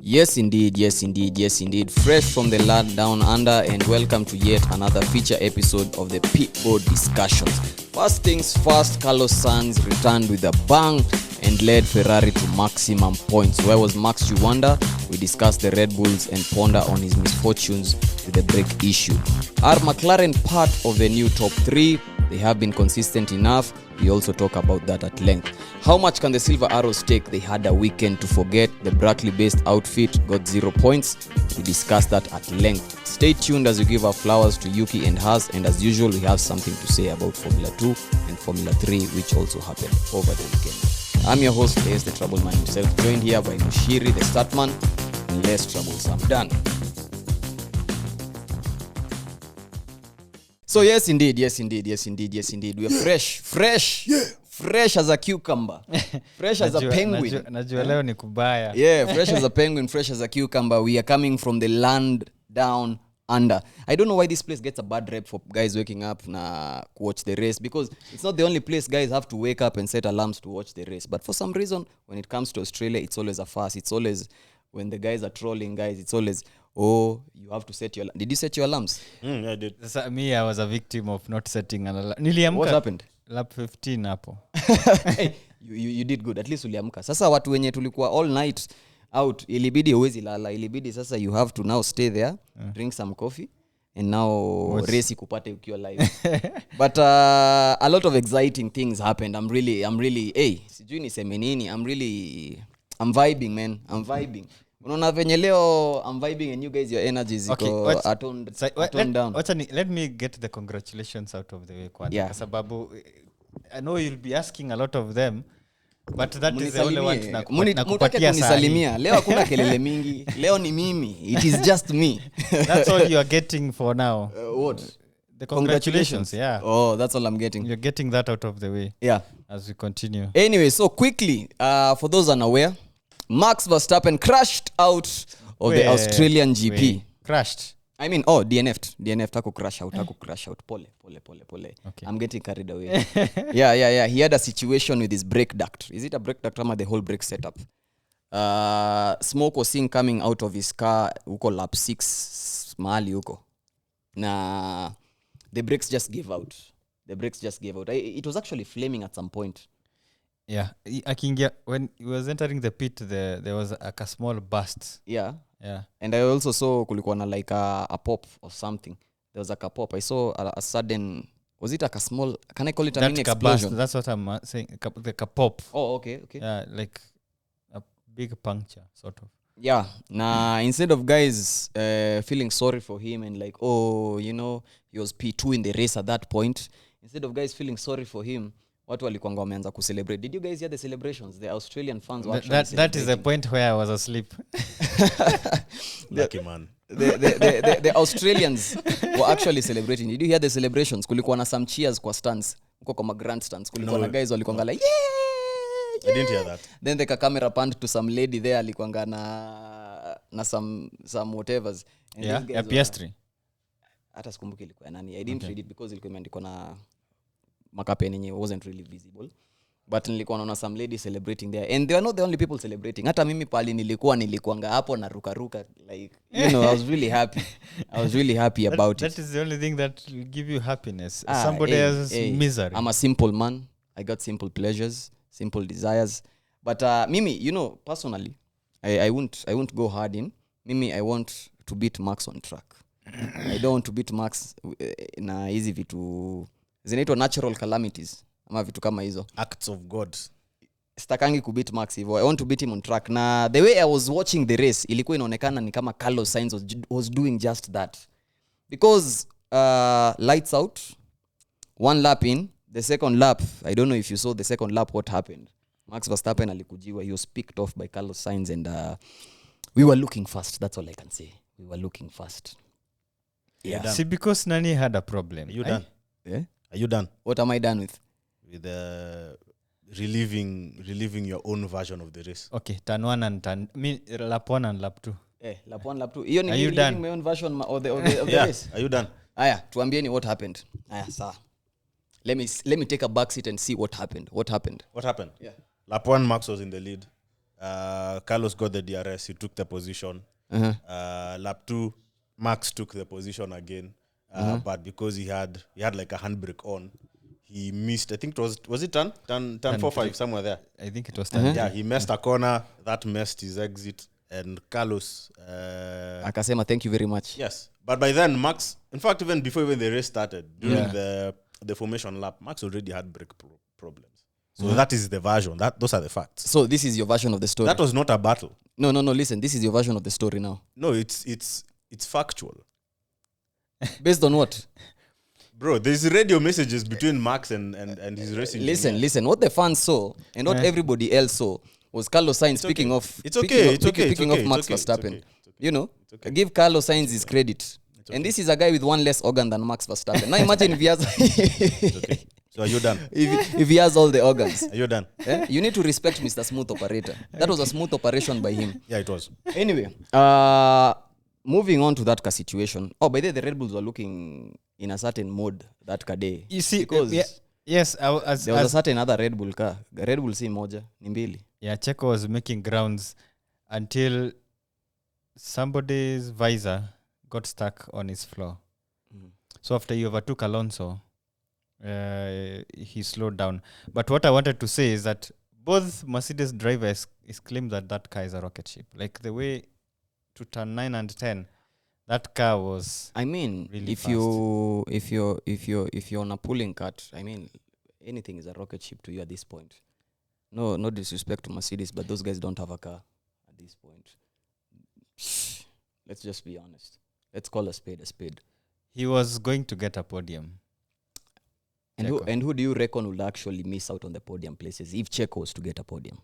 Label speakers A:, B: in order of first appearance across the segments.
A: Yes indeed. Fresh from the land down under, and welcome to yet another feature episode of the Pitboard discussions. First things first, Carlos Sainz returned with a bang and led Ferrari to maximum points. Where was Max, you wonder? We discussed the Red Bulls and ponder on his misfortunes with the brake issue. Are McLaren part of the new top 3? They have been consistent enough. We also talk about that at length. How much can the Silver Arrows take? They had a weekend to forget. The Brackley-based outfit got 0 points. We discussed that at length. Stay tuned as we give our flowers to Yuki and Haas. And as usual, we have something to say about Formula 2 and Formula 3, which also happened over the weekend. I'm your host, the Trouble Man himself, joined here by Muchiri, the Statman, and less troublesome Dan. So yes indeed. We are fresh. Yeah. Fresh as a cucumber. Fresh as a penguin.
B: Najua leo ni kubaya.
A: Yeah, fresh as a penguin, fresh as a cucumber. We are coming from the land down under. I don't know why this place gets a bad rep for guys waking up na watch the race, because it's not the only place guys have to wake up and set alarms to watch the race. But for some reason, when it comes to Australia, it's always a fuss. It's always, when the guys are trolling guys, it's always, oh, you have to set your... Did you set your alarms?
B: Yeah, I did. Me, I was a victim of not setting an alarm.
A: What happened?
B: Lap 15 hapo.
A: Hey, you did good. At least uliamka. Sasa watu wenye tulikuwa all night out, ilibidi huwezi lala. Ilibidi sasa you have to now stay there, drink some coffee, and now race kupate ukiwa live. But a lot of exciting things happened. I'm really, hey, sijui niseme nini. I'm vibing, man. I'm vibing. Unaona venye leo I'm vibing, and you guys, your energy is toned down.
B: Let me get the congratulations out of the way kwanza.
A: Yeah.
B: Kwa sababu I know you'll be asking a lot of them, but that is the only one nakupatia
A: salimia. Leo hakuna kelele mingi. Leo ni mimi. It is just me.
B: That's all you are getting for now.
A: What?
B: The congratulations, yeah.
A: Oh, that's all I'm getting.
B: You're getting that out of the way.
A: Yeah.
B: As we continue.
A: Anyway, so quickly, for those unaware, Max Verstappen crashed out of the Australian GP.
B: Crashed?
A: I mean, DNF'd. Taku crash out. Pole. Okay. I'm getting carried away. Yeah. He had a situation with his brake duct. Is it a brake duct or the whole brake setup? Smoke was seen coming out of his car, uko lap 6, mahali uko. Na the brakes just gave out. It was actually flaming at some point.
B: Yeah, when he was entering the pit, there was a small burst.
A: Yeah. And I also saw kulikuwa na like a pop or something. There was like a pop. I saw a sudden, was it like a small, can I call it a mini explosion?
B: Burst, that's what I'm saying, like a pop.
A: Oh, okay.
B: Yeah, like a big puncture, sort of.
A: Yeah, instead of guys feeling sorry for him and like, oh, you know, he was P2 in the race at that point. Instead of guys feeling sorry for him, watu walikuwa wameanza kucelebrate. Did you guys hear the celebrations? The Australian fans were actually
B: that is the point where I was asleep.
C: Lucky man.
A: The Australians were actually celebrating. Did you hear the celebrations? Kulikuwa na some cheers kwa stands. Uko kama grand stands. Kulikuwa na guys walikuwa like, yeah!
C: I didn't hear that.
A: Then the camera panned to some lady there alikuwa na some whatevers.
B: And yeah, a PS3.
A: Hata sikumbuki ilikuwa nani. I didn't read it because ilikuwa imeandikwa na makape yenye wasn't really visible, but nilikuwa naona some lady celebrating there, and they are not the only people celebrating. Hata mimi pali nilikuanga hapo na ruka like, you know, I was really happy about
B: it. That is the only thing that will give you happiness. Somebody else's misery.
A: I'm a simple man. I got simple pleasures, simple desires. But Mimi, you know, personally, I won't go hard in. Mimi, I want to beat Max on track. I don't want to beat Max na hizi vitu zinaitwa natural calamities ama vitu kama hizo,
C: acts of God.
A: Stakangi kubit Max hivyo. I want to beat him on track. Na the way I was watching the race, ilikuwa inaonekana ni kama Carlos Sainz was doing just that, because lights out, one lap in, the second lap, I don't know if you saw the second lap what happened. Max Verstappen alikujiwa, he was picked off by Carlos Sainz, and we were looking fast. That's all I can say. We were looking fast.
B: Yeah. See, because Nani had a problem.
C: You done?
A: Yeah.
C: Are you done?
A: What am I done with?
C: With reliving your own version of the race.
B: Okay, turn 1 and lap 1 and lap 2.
A: Lap 1, lap 2. Hiyo ni reliving my own version of the race.
C: Are you done?
A: Aya, tuambieni what happened. Aya, sawa. Let me take a back seat and see what happened.
C: What happened?
A: Yeah.
C: Lap 1, Max was in the lead. Carlos got the DRS. He took the position. Lap 2, Max took the position again. But because he had like a handbrake on, he missed. I think it was it turn 4-5 somewhere there.
B: I think it was turn.
C: Yeah, he missed a corner that missed his exit, and Carlos.
A: Akasema, thank you very much.
C: Yes, but by then Max, in fact, even before the race started, during the formation lap, Max already had brake problems. So that is the version. Those are the facts.
A: So this is your version of the story.
C: That was not a battle.
A: No. Listen, this is your version of the story now.
C: No, it's factual.
A: Based on what?
C: Bro, there's radio messages between Max and his racing.
A: Listen. What the fans saw and what everybody else saw was Carlos Sainz picking off.
C: It's okay.
A: Picking off Max Verstappen. You know, give Carlos Sainz his credit. And this is a guy with one less organ than Max Verstappen. Now imagine if he has.
C: Okay. So are you done?
A: if he has all the organs.
C: Are you done?
A: You need to respect Mr. Smooth Operator. That was a smooth operation by him.
C: Yeah, it was.
A: Anyway, moving on to that situation. Oh, by the way, the Red Bulls were looking in a certain mode that day.
B: You see,
A: because
B: yes,
A: there was a certain other Red Bull car. The Red Bull si moja, ni mbili.
B: Yeah, Checo was making grounds until somebody's visor got stuck on his floor. So after he overtook Alonso, he slowed down. But what I wanted to say is that both Mercedes drivers is claimed that car is a rocket ship. Like the way to turn 9 and 10, that car was.
A: I mean,
B: really
A: if
B: fast.
A: you're on a pulling cart, I mean, anything is a rocket ship to you at this point. No disrespect to Mercedes, but those guys don't have a car at this point. Let's just be honest. Let's call a spade a spade.
B: He was going to get a podium.
A: And who do you reckon would actually miss out on the podium places if Checo was to get a podium?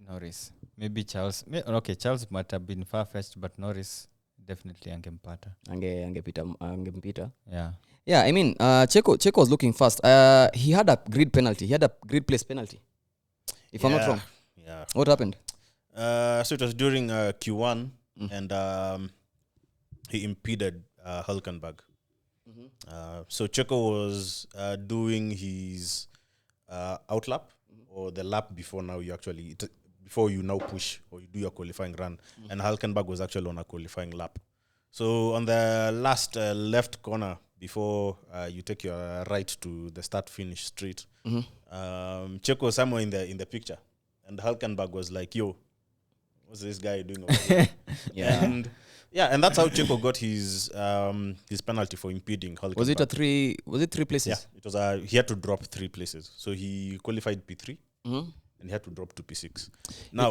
B: Norris. Maybe Charles. Okay, Charles might have been far-fetched, but Norris definitely angempata.
A: Angempita.
B: Yeah.
A: Yeah, I mean, Checo was looking fast. He had a grid penalty. He had a grid place penalty. If I'm not wrong.
C: Yeah.
A: What happened?
C: So it was during Q1, and he impeded Hülkenberg. So Checo was doing his outlap, or the lap before now before you now push or you do your qualifying run, and Hülkenberg was actually on a qualifying lap. So on the last left corner before you take your right to the start-finish straight, Checo was somewhere in the picture, and Hülkenberg was like, "Yo, what's this guy doing over here?" And that's how Checo got his penalty for impeding Hülkenberg.
A: Was it three places?
C: Yeah, it was he had to drop 3 places. So he qualified P3, and he had to drop to P6. Now,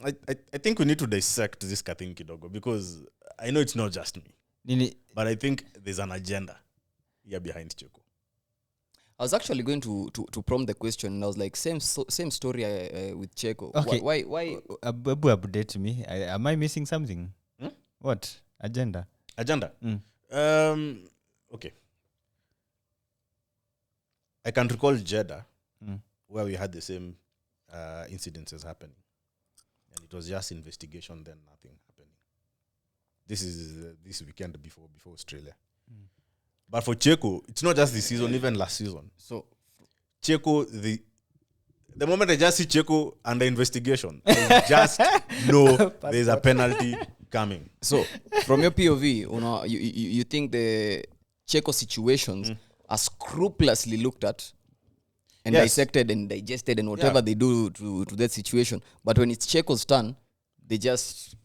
C: I think we need to dissect this thing, kidogo, because I know it's not just me, but I think there's an agenda here behind Checo.
A: I was actually going to prompt the question, and I was like, same story with Checo.
B: Okay.
A: Why?
B: Abu update me. Am I missing something? What? Agenda?
C: Okay. I can recall Jeddah, where we had the same incidences happening. And it was just investigation, then nothing happening. This is this weekend before Australia. But for Checo, it's not just this season, even last season. So Checo, the moment I just see Checo under investigation, I just know there's a penalty coming.
A: So from your POV, you think the Checo situations are scrupulously looked at and dissected and digested and whatever they do to that situation. But when it's Checo's turn, they just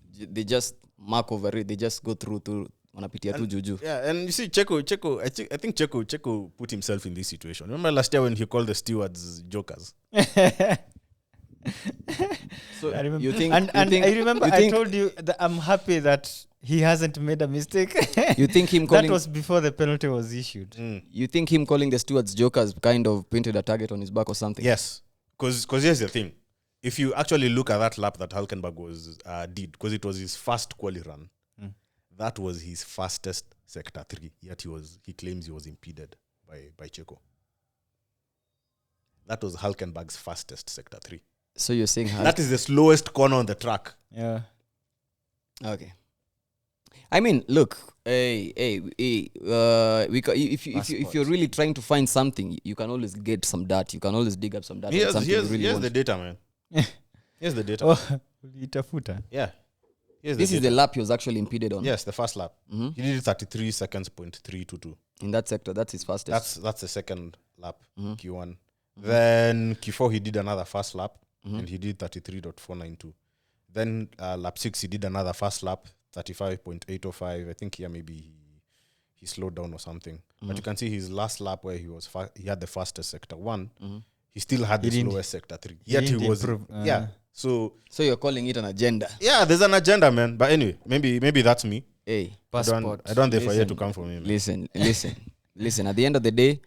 A: mark over it. They just go through to wanapitia tu juju.
C: Yeah, and you see Checo, I think Checo put himself in this situation. Remember last year when he called the stewards jokers?
B: So I remember. I told you that I'm happy that he hasn't made a mistake.
A: You think him calling...
B: That was before the penalty was issued.
A: You think him calling the stewards jokers kind of painted a target on his back or something?
C: Yes. Because here's the thing. If you actually look at that lap that Hülkenberg did, because it was his first quali run, that was his fastest sector 3. Yet he claims he was impeded by Checo. That was Hülkenberg's fastest sector 3.
A: So you're saying
C: that is the slowest corner on the track.
B: Yeah.
A: Okay. I mean, look, if you're really trying to find something, you can always get some data. You can always dig up some data.
C: Here's the data, man. Here's the data.
B: Oh, ulitafuta.
C: Yeah. Here's
A: This is
C: data.
A: the lap he was actually impeded on.
C: Yes, the first lap. He did 33 seconds, 0.322.
A: In that sector, that's his fastest.
C: That's the second lap, Q1. Then Q4, he did another fast lap, and he did 33.492. Then lap 6, he did another fast lap, 35.805. I think here maybe he slowed down or something. But you can see his last lap where he had the fastest sector 1. He still had the slowest sector 3. Yet he was
B: improve.
C: yeah. So
A: you're calling it an agenda.
C: yeah, there's an agenda, man. But anyway, maybe that's me.
A: Hey,
C: I don't there for you to come for me, man.
A: Listen. At the end of the day,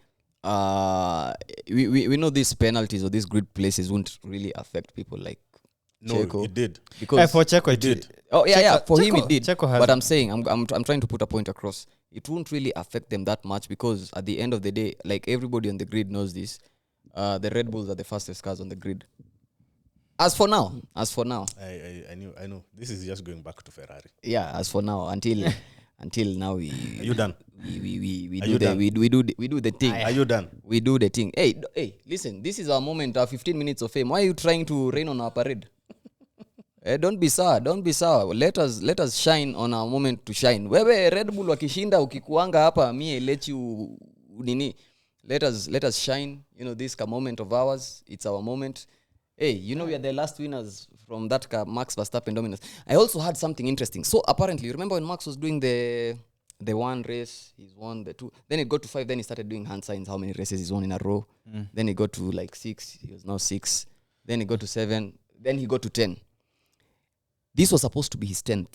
A: we know these penalties or these grid places won't really affect people like
C: No,
A: Checo.
C: it did.
A: Because
B: For Checo, it
C: did.
B: did.
A: oh yeah,
B: Checo-
A: for him
B: Checo-
A: it did.
B: Checo has-
A: But I'm saying I'm trying to put a point across. It won't really affect them that much because at the end of the day, like everybody on the grid knows this, the Red Bulls are the fastest cars on the grid. As for now,
C: I know. This is just going back to Ferrari.
A: yeah. As for now, until now
C: Are
A: we
C: you done?
A: we
C: Are
A: do
C: you
A: the
C: done?
A: we do the thing.
C: Are you done?
A: We do the thing. Hey, listen, this is our moment, our 15 minutes of fame. Why are you trying to rain on our parade? Don't be sour. Let us shine on our moment to shine. Wewe Red Bull wakishinda ukikuanga hapa, me I let you nini. Let us shine. You know, this moment of ours, it's our moment. Hey, you know we are the last winners from that car, Max Verstappen dominance. I also had something interesting. So apparently, remember when Max was doing the one race, he's won the 2. Then it got to 5. Then he started doing hand signs, how many races he's won in a row. Then he got to like 6. He was now 6. Then he got to 7. Then he got to 10. This was supposed to be his 10th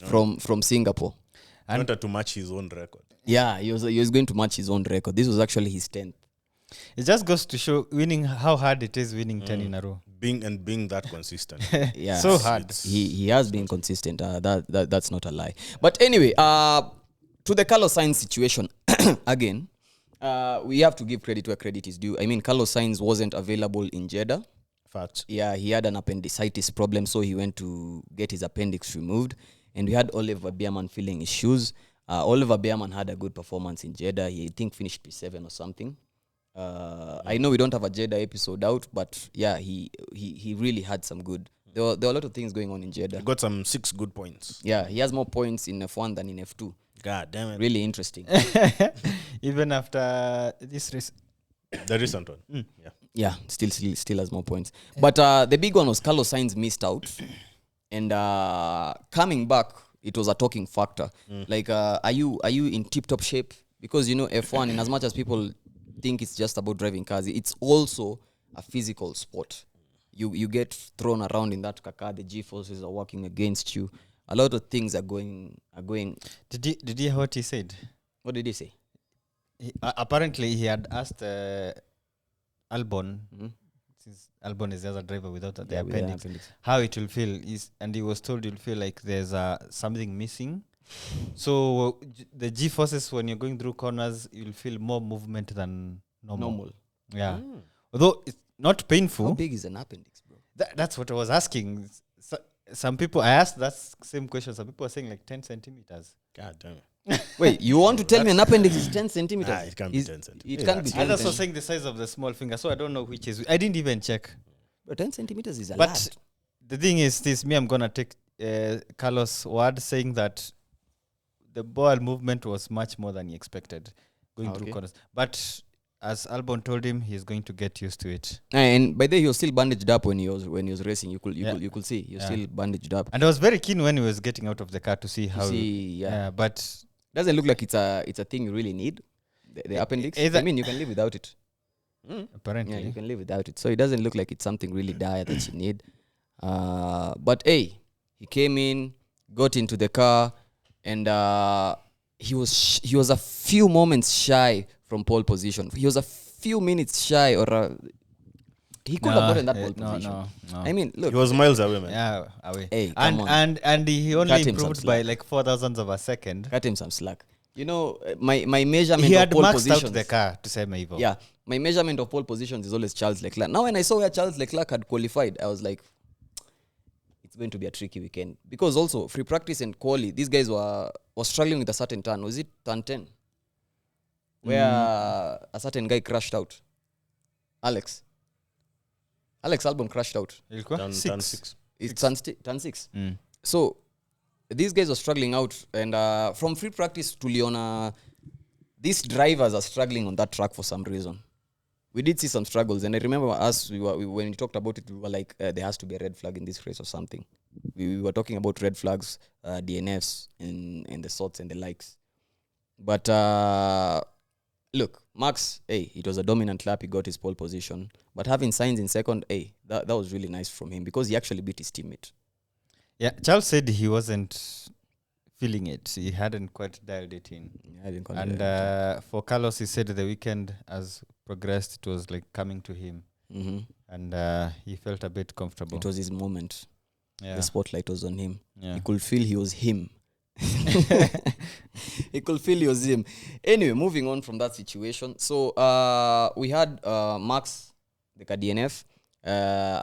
A: from Singapore.
C: He wanted to match his own record.
A: Yeah, he was going to match his own record. This was actually his 10th.
B: It just goes to show how hard it is winning 10 in a row.
C: Being that consistent.
A: Yeah,
B: So hard.
A: He has been consistent. That's not a lie. But anyway, to the Carlos Sainz situation again, we have to give credit where credit is due. I mean, Carlos Sainz wasn't available in Jeddah.
C: Fact.
A: Yeah, he had an appendicitis problem, so he went to get his appendix removed. And we had Oliver Beerman feeling his shoes. Oliver Beerman had a good performance in Jeddah. He, I think, finished P7 or something. I know we don't have a Jeddah episode out, but yeah, he really had some good. There were a lot of things going on in Jeddah.
C: He got some 6 good points.
A: Yeah, he has more points in F1 than in F2.
C: God damn it.
A: Really interesting.
B: Even after this race.
C: The recent one. Yeah.
A: Yeah, still has more points. But the big one was Carlos Sainz missed out. And coming back, it was a talking factor. Like, are you in tip-top shape? Because, you know, F1, in as much as people think it's just about driving cars, it's also a physical sport. You get thrown around in that car, the G-forces are working against you. A lot of things are going.
B: Did you hear what he said?
A: What did he say?
B: Apparently, he had asked Albon, since Albon is the other driver without the
A: with the
B: appendix,
A: appendix.
B: how it will feel. And he was told you'll feel like there's something missing. So the G-forces, when you're going through corners, you'll feel more movement than normal. Yeah. Although it's not painful.
A: How big is an appendix, bro?
B: That's what I was asking. Some people, I asked that same question. Some people are saying like 10 centimeters.
C: God damn it.
A: Wait, you want to tell me an appendix is 10 centimeters?
C: Nah, it can't be 10 centimeters.
A: It can't be 10
B: Others were
A: centimeters.
B: saying the size of the small finger, so I don't know which is. I didn't even check.
A: But 10 centimeters is a
B: But
A: lot.
B: the thing is, I'm gonna take Carlos' word saying that the ball movement was much more than he expected going through
A: Okay.
B: corners. But as Albon told him, he's going to get used to it.
A: And by the way, he was still bandaged up when he was racing. You could see he was
B: Yeah.
A: still bandaged up.
B: And I was very keen when he was getting out of the car to see how.
A: Yeah.
B: But
A: Doesn't look like it's a thing you really need. The appendix.
B: either-
A: I mean, you can live without it.
B: apparently,
A: Yeah, you can live without it. So it doesn't look like it's something really dire that you need. But hey, he came in, got into the car, and he was a few moments shy from pole position. He was a few minutes shy, or he could have gotten that pole position.
B: No.
A: I mean, look.
C: He was miles away, man.
B: Yeah, away.
A: Hey, come on.
B: And he only
A: Cut him
B: improved
A: some
B: by
A: slack.
B: like 4,000 of a second.
A: Cut him some slack. You know, my measurement
B: He
A: of
B: had
A: pole
B: maxed
A: positions.
B: out the car to say Maivo.
A: Yeah, my measurement of pole positions is always Charles Leclerc. Now, when I saw where Charles Leclerc had qualified, I was like, it's going to be a tricky weekend. Because also, free practice and quali, these guys were struggling with a certain turn. Was it turn 10? Where a certain guy crashed out. Alex Alex Albon crashed out.
B: Ilikuwa
C: Turn 6.
A: It's turn 6.
B: Mm.
A: So these guys are struggling out, and from free practice tuliona these drivers are struggling on that track for some reason. We did see some struggles, and I remember us when we talked about it, we were like, there has to be a red flag in this race or something. We were talking about red flags, DNFs, and the sorts and the likes. But look, Max, it was a dominant lap. He got his pole position. But having Sainz in second, that was really nice from him because he actually beat his teammate.
B: Yeah, Charles said he wasn't feeling it. He hadn't quite dialed it in. And for Carlos, he said the weekend has progressed. It was like coming to him.
A: Mm-hmm.
B: And he felt a bit comfortable.
A: It was his moment.
B: Yeah.
A: The spotlight was on him.
B: Yeah.
A: He could feel he was him. He could feel he was him. Anyway, moving on from that situation. So we had Max, the DNF,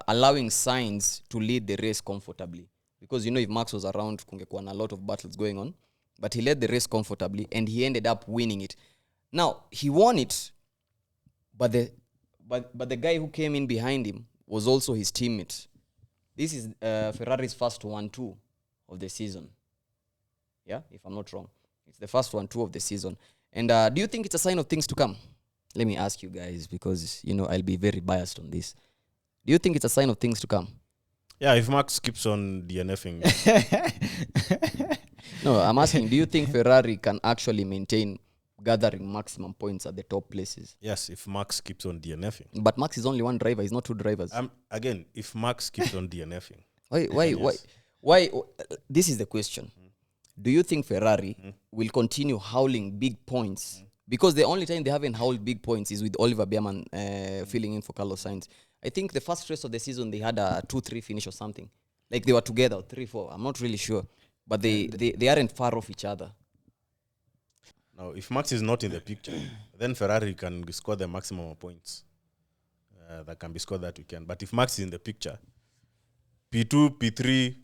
A: allowing Sainz to lead the race comfortably. Because, if Max was around, kungekuwa a lot of battles going on. But he led the race comfortably, and he ended up winning it. Now, he won it, but the guy who came in behind him was also his teammate. This is Ferrari's first 1-2 of the season. Yeah, if I'm not wrong. It's the first 1-2 of the season. And do you think it's a sign of things to come? Let me ask you guys, because, I'll be very biased on this. Do you think it's a sign of things to come?
C: Yeah, if Max keeps on DNFing.
A: No, I'm asking, do you think Ferrari can actually maintain gathering maximum points at the top places?
C: Yes, if Max keeps on DNFing.
A: But Max is only one driver, he's not two drivers.
C: Again, if Max keeps on DNFing.
A: Why? This is the question. Do you think Ferrari will continue howling big points? Because the only time they haven't howled big points is with Oliver Behrman filling in for Carlos Sainz. I think the first race of the season, they had a 2-3 finish or something. Like they were together, 3-4. I'm not really sure. But they aren't far off each other.
C: Now, if Max is not in the picture, then Ferrari can score the maximum of points that can be scored that weekend. But if Max is in the picture, P2, P3,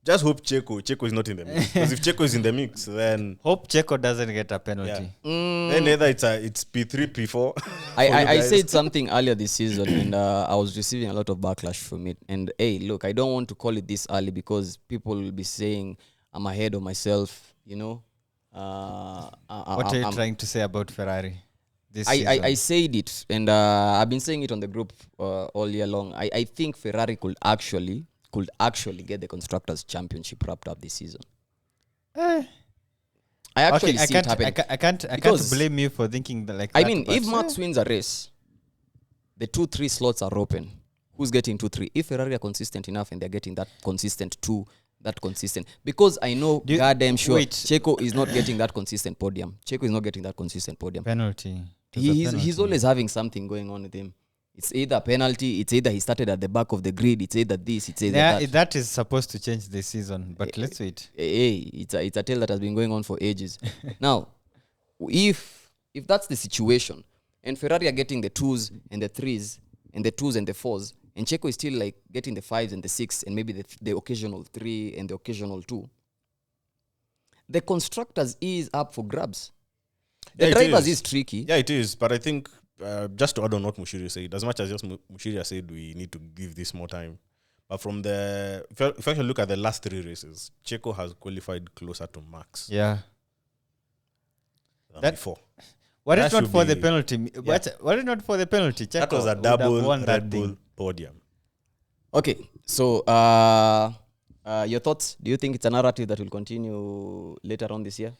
C: just hope Checo is not in the mix. Because if Checo is in the mix, then...
B: Hope Checo doesn't get a penalty.
C: Yeah. Then either it's P3, P4.
A: I said something earlier this season, and I was receiving a lot of backlash from it. And look, I don't want to call it this early because people will be saying I'm ahead of myself,
B: What are you trying to say about Ferrari this season?
A: I said it, and I've been saying it on the group all year long. I think Ferrari could actually get the Constructors' Championship wrapped up this season. I actually see it happening.
B: I can't blame you for thinking that like that.
A: I mean, if Max wins a race, the 2-3 slots are open. Who's getting 2-3? If Ferrari are consistent enough and they're getting that consistent 2, that consistent. Because I know goddamn sure Checo is not getting that consistent podium.
B: Penalty.
A: He's always having something going on with him. It's either a penalty, it's either he started at the back of the grid, it's either this, it's either that.
B: That is supposed to change this season, but let's wait.
A: It's a tale that has been going on for ages. Now, if that's the situation, and Ferrari are getting the 2s and the 3s, and the 2s and the 4s, and Checo is still like getting the 5s and the 6, and maybe the occasional 3 and the occasional 2, the Constructors is up for grabs. The drivers is tricky.
C: Yeah, it is, but I think just to add on what Muchiri said, as much as just Muchiri said we need to give this more time. But from if you actually look at the last 3 races, Checo has qualified closer to Max.
B: Yeah.
C: Than before.
B: What is not for the penalty? What is not for the penalty? Checo
C: that was a double Red Bull podium.
A: Okay, so your thoughts? Do you think it's a narrative that will continue later on this year?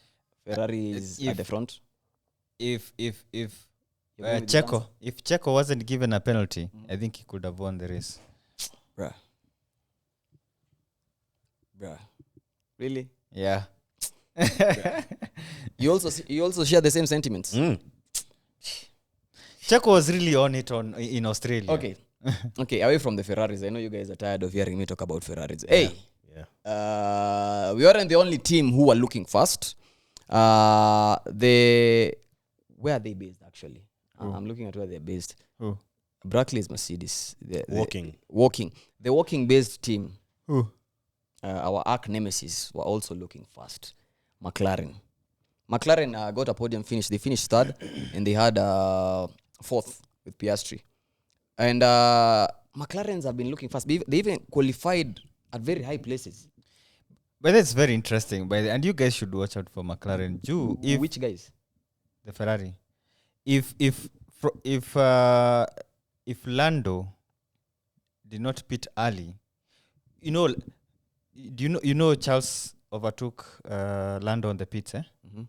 A: Ferrari is at the front.
B: If Checo wasn't given a penalty, I think he could have won the race.
A: Bruh. Really?
B: Yeah.
A: You also share the same sentiments.
B: Checo was really on it in Australia.
A: Okay, away from the Ferraris. I know you guys are tired of hearing me talk about Ferraris.
C: Yeah.
A: We aren't the only team who are looking fast. Where are they based actually? I'm looking at where they're based.
B: Who?
A: Brackley is Mercedes.
C: Walking.
A: The walking-based team.
B: Who?
A: Our arch nemesis were also looking fast. McLaren got a podium finish. They finished third, and they had 4th with Piastri. And McLarens have been looking fast. They even qualified at very high places.
B: But that's very interesting. And you guys should watch out for McLaren.
A: Which guys?
B: The Ferrari. If Lando did not pit early, Charles overtook Lando on the pits, eh?
A: Mm-hmm.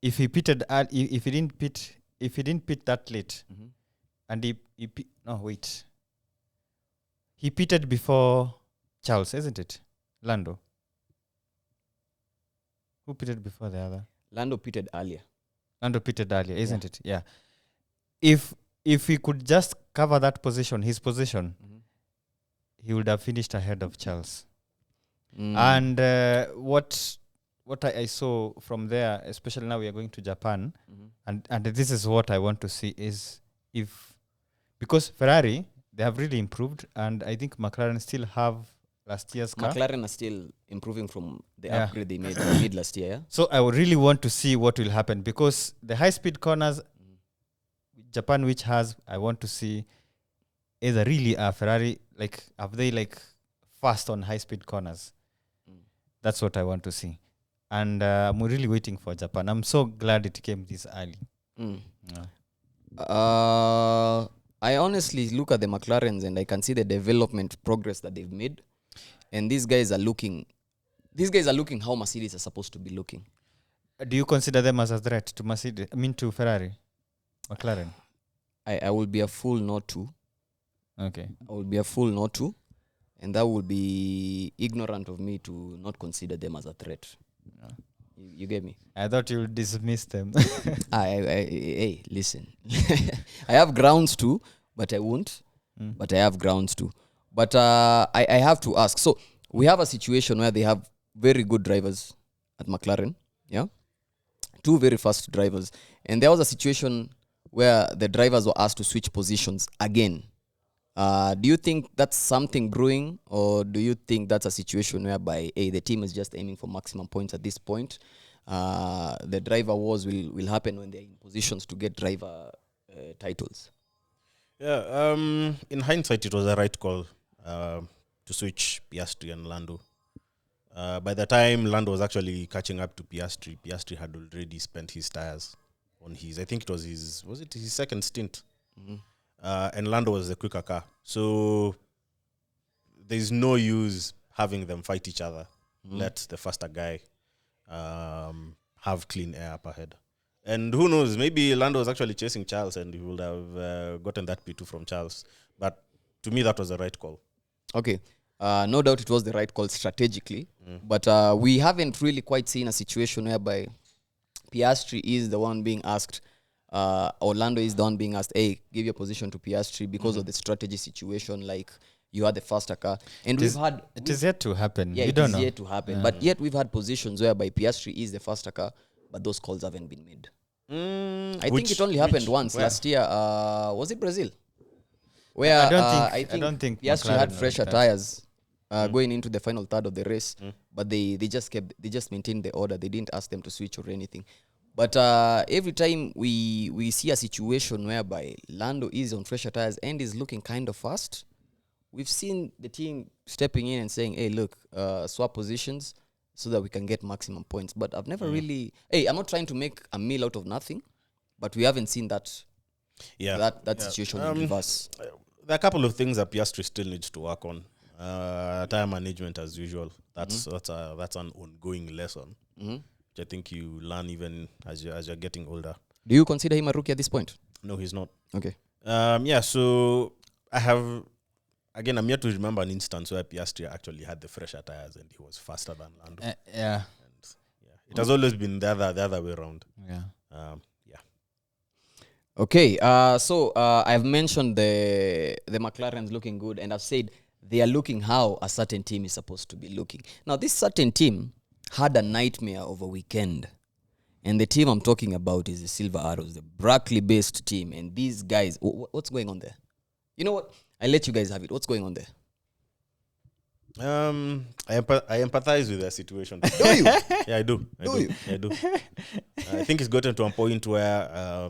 B: If he pitted if he didn't pit that late, and he pitted before Charles, isn't it? Lando. Who pitted before the other?
A: Lando pitted earlier,
B: isn't it? Yeah. If he could just cover that position, his position, he would have finished ahead of Charles. And what I saw from there, especially now we are going to Japan, and this is what I want to see is because Ferrari, they have really improved, and I think McLaren still have last year's car.
A: McLaren are still improving from the upgrade they made last year. Yeah?
B: So I would really want to see what will happen, because the high-speed corners, Japan, I want to see either really a Ferrari, have they fast on high-speed corners? That's what I want to see. And I'm really waiting for Japan. I'm so glad it came this early.
A: I honestly look at the McLarens and I can see the development progress that they've made. And these guys are looking how Mercedes are supposed to be looking.
B: Do you consider them as a threat to Mercedes? To Ferrari? McLaren?
A: I will be a fool not to.
B: Okay.
A: I will be a fool not to. And that would be ignorant of me to not consider them as a threat.
B: Yeah.
A: You get me?
B: I thought you would dismiss them.
A: Hey, listen. I have grounds to, but I won't. But I have grounds to. But I have to ask. So we have a situation where they have very good drivers at McLaren. Yeah. 2 very fast drivers. And there was a situation where the drivers were asked to switch positions again. Do you think that's something brewing, or do you think that's a situation whereby the team is just aiming for maximum points at this point? The driver wars will happen when they're in positions to get driver titles.
C: Yeah, in hindsight, it was a right call to switch Piastri and Lando. By the time Lando was actually catching up to Piastri had already spent his tires on I think it was his second stint. And Lando was the quicker car. So there's no use having them fight each other. Let the faster guy have clean air up ahead. And who knows, maybe Lando was actually chasing Charles and he would have gotten that P2 from Charles. But to me, that was the right call.
A: Okay. No doubt it was the right call strategically. But we haven't really quite seen a situation whereby Piastri is the one being asked, Orlando is the one being asked, hey, give your position to Piastri because of the strategy situation, like you had the faster car. And
B: it is yet to happen.
A: Yeah,
B: you don't know.
A: It is yet to happen. But yet we've had positions whereby Piastri is the faster car, but those calls haven't been made. I think it only happened once last year. Was it Brazil? Where I don't think Piastri had fresher tires going into the final third of the race, but they just maintained the order. They didn't ask them to switch or anything. But every time we see a situation whereby Lando is on fresher tires and is looking kind of fast, we've seen the team stepping in and saying, hey, look, swap positions so that we can get maximum points. But I've never really... Hey, I'm not trying to make a meal out of nothing, but we haven't seen that situation in reverse.
C: There are a couple of things that Piastri still needs to work on. Tire management as usual. That's an ongoing lesson. I think you learn even as you're getting older.
A: Do you consider him a rookie at this point?
C: No, he's not.
A: Okay.
C: So I'm yet to remember an instance where Piastri actually had the fresher tires and he was faster than Lando. It has always been the other way around.
A: Okay. So I've mentioned the McLaren's looking good, and I've said they are looking how a certain team is supposed to be looking. Now, this certain team had a nightmare of a weekend. And the team I'm talking about is the Silver Arrows, the Brackley-based team. And these guys, what's going on there? You know what? I'll let you guys have it. What's going on there?
C: I empathize with their situation.
A: Do you?
C: Yeah, I do. I do. I think it's gotten to a point where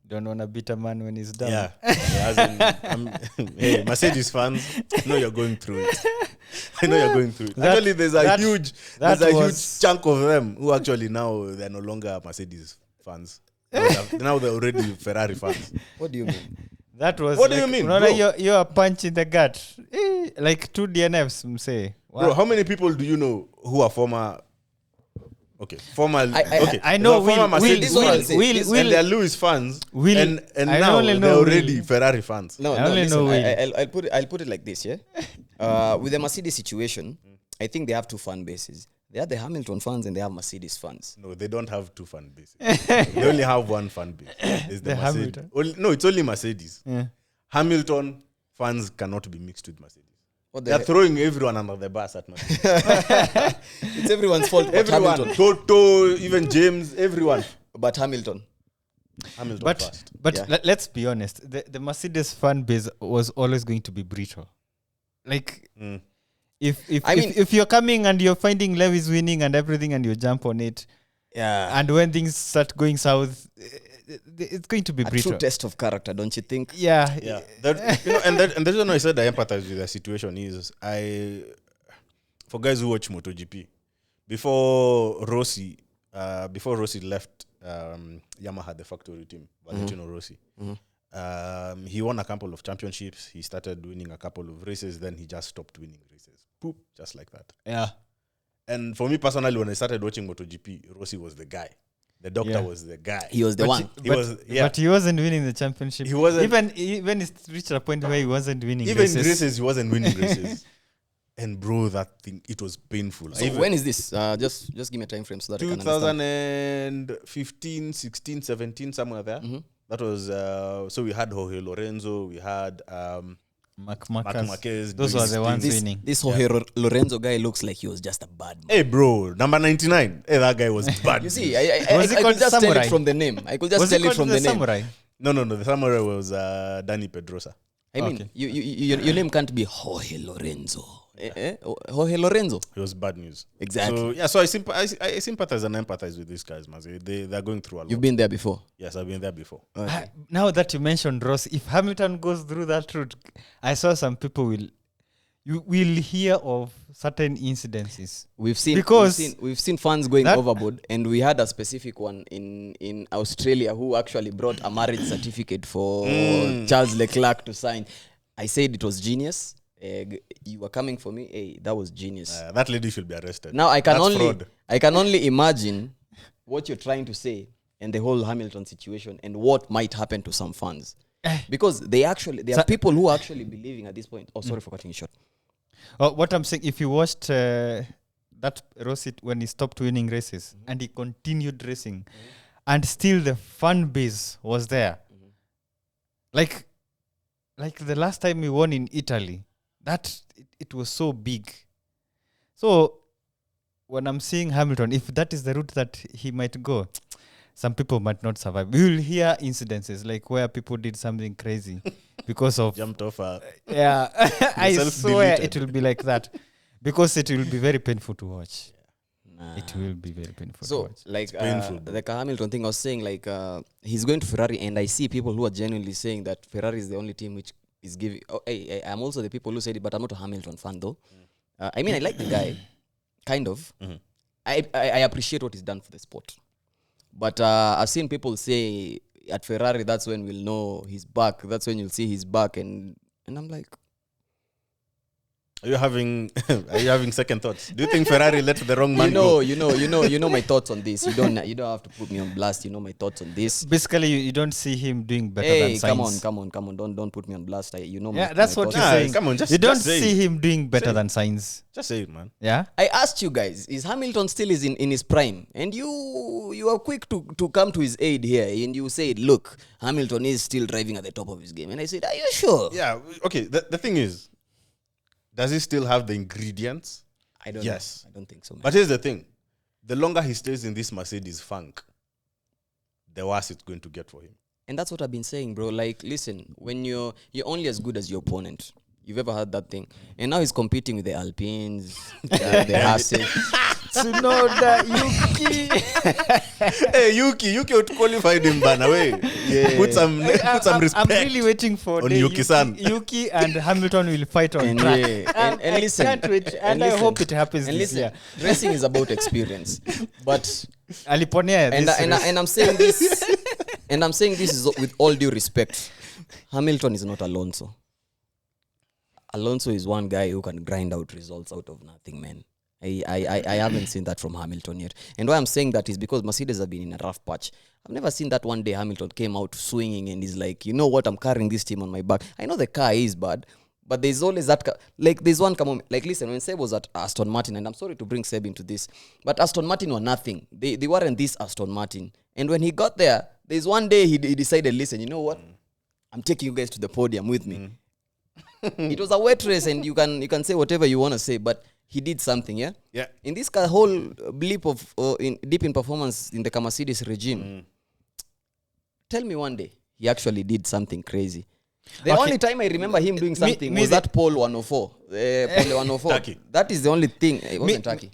B: Don't want to beat a man when he's down.
C: Yeah. As in, hey, Mercedes fans, I know you're going through it. I know you're going through it. Actually, there's a huge chunk of them who actually now they're no longer Mercedes fans. Now they're already Ferrari fans.
A: What do you mean?
B: That was.
C: What do you mean, bro?
B: You're a punch in the gut. Like 2 DNFs, say. Wow.
C: Bro, how many people do you know who are former? Okay, former.
B: I know
C: former Mercedes fans,
B: Will,
C: and they're Lewis fans,
B: Will,
C: and now they're already Ferrari fans.
A: No, listen, I'll put it like this, yeah. With the Mercedes situation, I think they have 2 fan bases. They are the Hamilton fans and they have Mercedes fans.
C: No, they don't have 2 fan bases. They only have 1 fan base. It's the Mercedes. No, it's only Mercedes.
B: Yeah.
C: Hamilton fans cannot be mixed with Mercedes.
A: They're
C: throwing everyone under the bus at Mercedes.
A: It's everyone's fault.
C: Everyone,
A: Hamilton.
C: Toto, even James, everyone.
A: But Hamilton.
C: First.
B: But let's be honest. The Mercedes fan base was always going to be brutal. Like, if you're coming and you're finding Lewis winning and everything and you jump on it, and when things start going south, it's going to be
A: a
B: brutal.
A: true test of character, don't you think?
B: Yeah.
C: And the reason I said I empathize with the situation is for guys who watch MotoGP, before Rossi left Yamaha, the factory team, Valentino Rossi, he won a couple of championships. He started winning a couple of races. Then he just stopped winning races. Poop, just like that.
B: Yeah.
C: And for me personally, when I started watching MotoGP, Rossi was the guy. The doctor was the guy.
A: He was the one.
B: But he wasn't winning the championship.
C: He wasn't.
B: Even it reached a point where he wasn't winning
C: even
B: races.
C: races, he wasn't winning races. And bro, that thing, it was painful.
A: So when is this? Just give me a time frame so that I can understand.
C: 2015, 16, 17, somewhere there. That was so we had Jorge Lorenzo, we had
B: Marc
C: Marquez.
B: Those were the ones winning.
A: This Jorge Lorenzo guy looks like he was just a bad man.
C: Hey bro, number 99. Hey, that guy was bad.
A: You see, I could just tell it from the name. I could just tell it from the name.
B: Samurai?
C: No, the samurai was Danny Pedrosa.
A: I mean, your name can't be Jorge Lorenzo. Jorge Lorenzo.
C: It was bad news.
A: Exactly.
C: So I sympathize and empathize with these guys, man. They're going through a lot.
A: You've been there before?
C: Yes, I've been there before.
A: Okay.
B: Now that you mentioned Ross, if Hamilton goes through that route, I saw some people will hear of certain incidences.
A: We've seen fans going overboard, and we had a specific one in Australia who actually brought a marriage certificate for Charles Leclerc to sign. I said it was genius. You were coming for me. Hey, that was genius.
C: That lady should be arrested.
A: Now I can only imagine what you're trying to say and the whole Hamilton situation and what might happen to some fans, because there are people who are actually believing at this point. Oh, sorry for cutting you short.
B: What I'm saying, if you watched that Rossi when he stopped winning races and he continued racing, and still the fan base was there, like the last time we won in Italy. That it was so big. So when I'm seeing Hamilton, if that is the route that he might go, some people might not survive. We will hear incidences like where people did something crazy because of
C: jumped off.
B: I swear it will be like that because it will be very painful to watch. It will be very painful to watch.
A: Like the Hamilton thing I was saying, like he's going to Ferrari, and I see people who are genuinely saying that Ferrari is the only team which is giving. I'm also the people who said it, but I'm not a Hamilton fan though. I mean, I like the guy, kind of. I appreciate what he's done for the sport, but I've seen people say at Ferrari that's when we'll know he's back. That's when you'll see he's back, and I'm like, Are you having second thoughts? Do you think Ferrari let the wrong man go? You know my thoughts on this. You don't have to put me on blast. You know my thoughts on this.
B: Basically, you don't see him doing better than Sainz.
A: Come on. Don't put me on blast.
B: That's what you're saying. Come on, you don't see him doing better than Sainz.
C: Just say it, man.
B: Yeah.
A: I asked you guys, is Hamilton still in his prime? And you are quick to come to his aid here, and you said, look, Hamilton is still driving at the top of his game. And I said, are you sure?
C: Yeah. Okay. The thing is, does he still have the ingredients?
A: I don't know. I don't think so. Man.
C: But here's the thing. The longer he stays in this Mercedes funk, the worse it's going to get for him.
A: And that's what I've been saying, bro. Like, listen, when you're only as good as your opponent. You've ever heard that thing? And now he's competing with the Alpines, the Hasses.
B: Tsunoda, Yuki.
C: Hey, Yuki out-qualified him, bana, way. Put some respect.
B: I'm really waiting for
C: on
B: the
C: Yuki-san.
B: Yuki and Hamilton will fight on track.
A: And
B: I
A: listen,
B: can't wait. And I hope it happens this year.
A: Racing is about experience. But
B: Aliponea,
A: and I'm saying this, and I'm saying this is with all due respect. Hamilton is not Alonso. Alonso is one guy who can grind out results out of nothing, man. I haven't seen that from Hamilton yet. And why I'm saying that is because Mercedes have been in a rough patch. I've never seen that one day Hamilton came out swinging and is like, you know what, I'm carrying this team on my back. I know the car is bad, but there's always that like there's one come on, like listen, when Seb was at Aston Martin, and I'm sorry to bring Seb into this, but Aston Martin were nothing. They weren't this Aston Martin. And when he got there, there's one day he decided, listen, you know what? I'm taking you guys to the podium with me. It was a wet race, and you can say whatever you want to say, but he did something, yeah?
C: Yeah.
A: In this whole blip of deep in performance in the Mercedes regime, tell me one day he actually did something crazy. The only time I remember him doing something was that pole 104. Pole 104.
C: Turkey.
A: That is the only thing. It wasn't Turkey.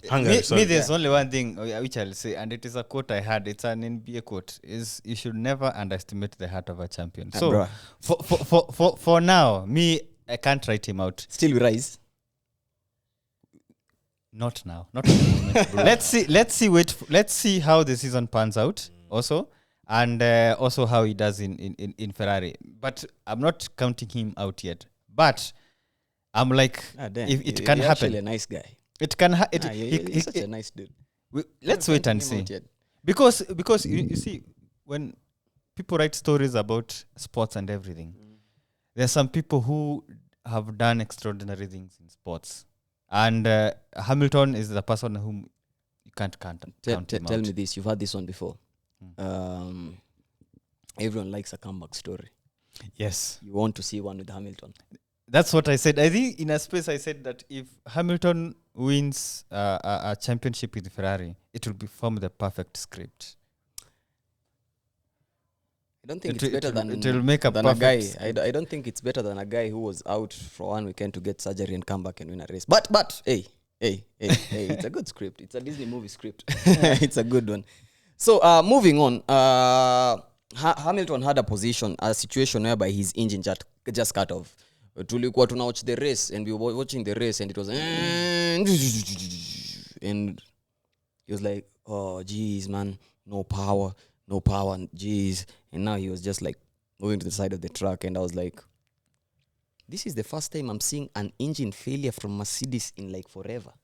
B: There's only one thing which I'll say, and it is a quote I had. It's an NBA quote: "Is you should never underestimate the heart of a champion." So for now, I can't write him out.
A: Still we rise.
B: Not now. Not at the moment. Let's see how the season pans out. Also. And also how he does in Ferrari. But I'm not counting him out yet. But I'm like, if it can happen.
A: Actually a nice guy.
B: It can happen.
A: He's such a nice dude.
B: Let's wait and see. Because you see, when people write stories about sports and everything, there are some people who have done extraordinary things in sports. And Hamilton is the person whom you can't count him out.
A: Tell me this. You've had this one before. Everyone likes a comeback story.
B: Yes.
A: You want to see one with Hamilton.
B: That's what I said. I think in a space I said that if Hamilton wins a championship with Ferrari, it will form the perfect script.
A: I don't think it's better than
B: it will make a
A: guy. I don't think it's better than a guy who was out for one weekend to get surgery and come back and win a race. But hey, it's a good script. It's a Disney movie script. It's a good one. So moving on, Hamilton had a situation whereby his engine just cut off. Tulikuwa tunawatch the race, and we were watching the race, and it was and he was like, oh geez, man, no power, geez. And now he was just like moving to the side of the track, and I was like, this is the first time I'm seeing an engine failure from Mercedes in like forever.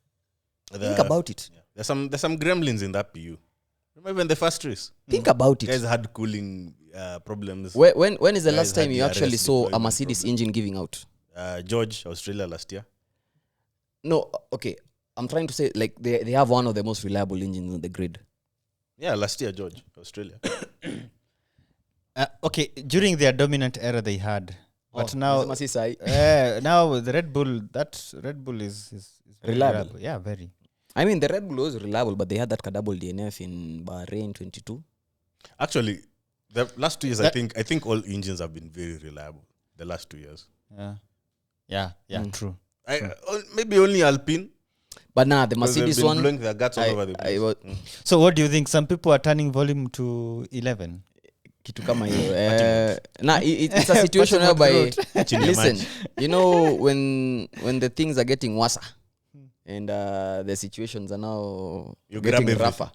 A: Think about it.
C: Yeah. There's some gremlins in that PU. Remember in the first race?
A: Think about it.
C: Guys had cooling problems.
A: When is the last time you actually saw a Mercedes engine giving out?
C: George, Australia last year.
A: No, okay. I'm trying to say, like, they have one of the most reliable engines on the grid.
C: Yeah, last year, George, Australia.
B: Okay, during their dominant era they had. But now now the Red Bull is reliable. Yeah, very.
A: I mean, the Red Bull was reliable, but they had that double DNF in Bahrain 22.
C: Actually, the last 2 years, I think all engines have been very reliable. The last 2 years.
B: Yeah, true.
C: Maybe only Alpine.
A: But the Mercedes one.
C: Blowing their guts all over the place.
B: So what do you think? Some people are turning volume to 11.
A: Kitu kama hiyo. It's a situation whereby, listen, you know, when the things are getting worse, and the situations are now getting rougher.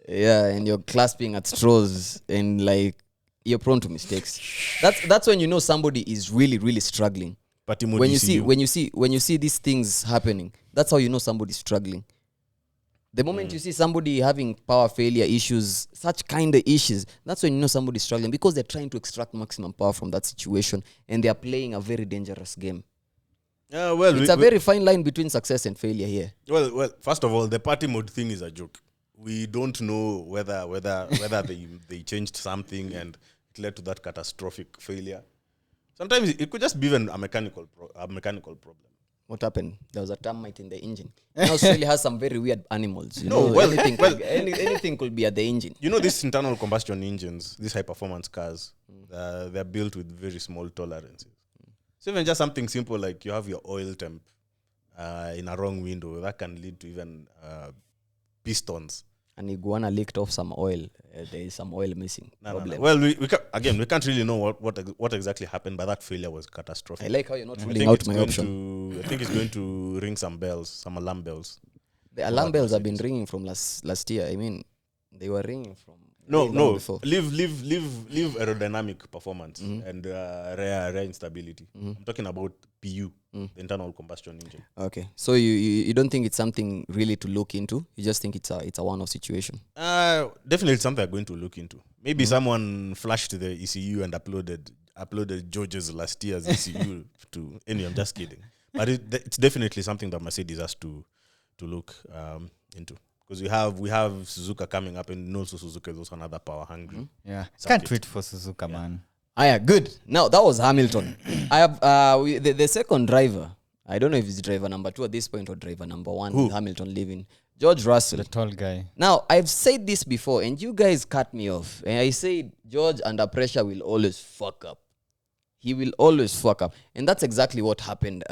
A: Yeah, and you're clasping at straws, and like you're prone to mistakes. That's when you know somebody is really, really struggling. When you see these things happening, that's how you know somebody's struggling. The moment you see somebody having power failure issues, such kind of issues, that's when you know somebody's struggling, because they're trying to extract maximum power from that situation, and they're playing a very dangerous game. It's a very fine line between success and failure here.
C: Well, first of all, the party mode thing is a joke. We don't know whether they changed something and it led to that catastrophic failure. Sometimes it could just be even a mechanical problem.
A: What happened? There was a termite in the engine. Now Australia has some very weird animals. Anything could be at the engine.
C: You know, these internal combustion engines, these high performance cars, they're built with very small tolerances. So even just something simple like you have your oil temp in a wrong window, that can lead to even pistons.
A: An iguana leaked off some oil. There is some oil missing.
C: No. Well, we can't really know what exactly happened, but that failure was catastrophic.
A: I like how you're not ruling out my option.
C: I think it's going to ring some bells, some alarm bells.
A: The alarm bells have been ringing from last year. I mean, they were ringing from
C: no.
A: Before.
C: Leave aerodynamic performance and rare instability. I'm talking about PU, the internal combustion engine.
A: Okay, so you don't think it's something really to look into? You just think it's a one-off situation?
C: Definitely something I'm going to look into. Maybe someone flashed the ECU and uploaded George's last year's ECU to. Anyway, I'm just kidding. But it's definitely something that Mercedes has to look into. Because we have Suzuka coming up, and also Suzuka is also another power hungry.
B: Yeah, can't wait for Suzuka, man.
A: Yeah, good. Now that was Hamilton. I have the second driver. I don't know if it's driver number 2 at this point or driver number 1.
C: Who?
A: With Hamilton leaving. George Russell,
B: The tall guy.
A: Now I've said this before, and you guys cut me off. And I said George under pressure will always fuck up. He will always fuck up, and that's exactly what happened.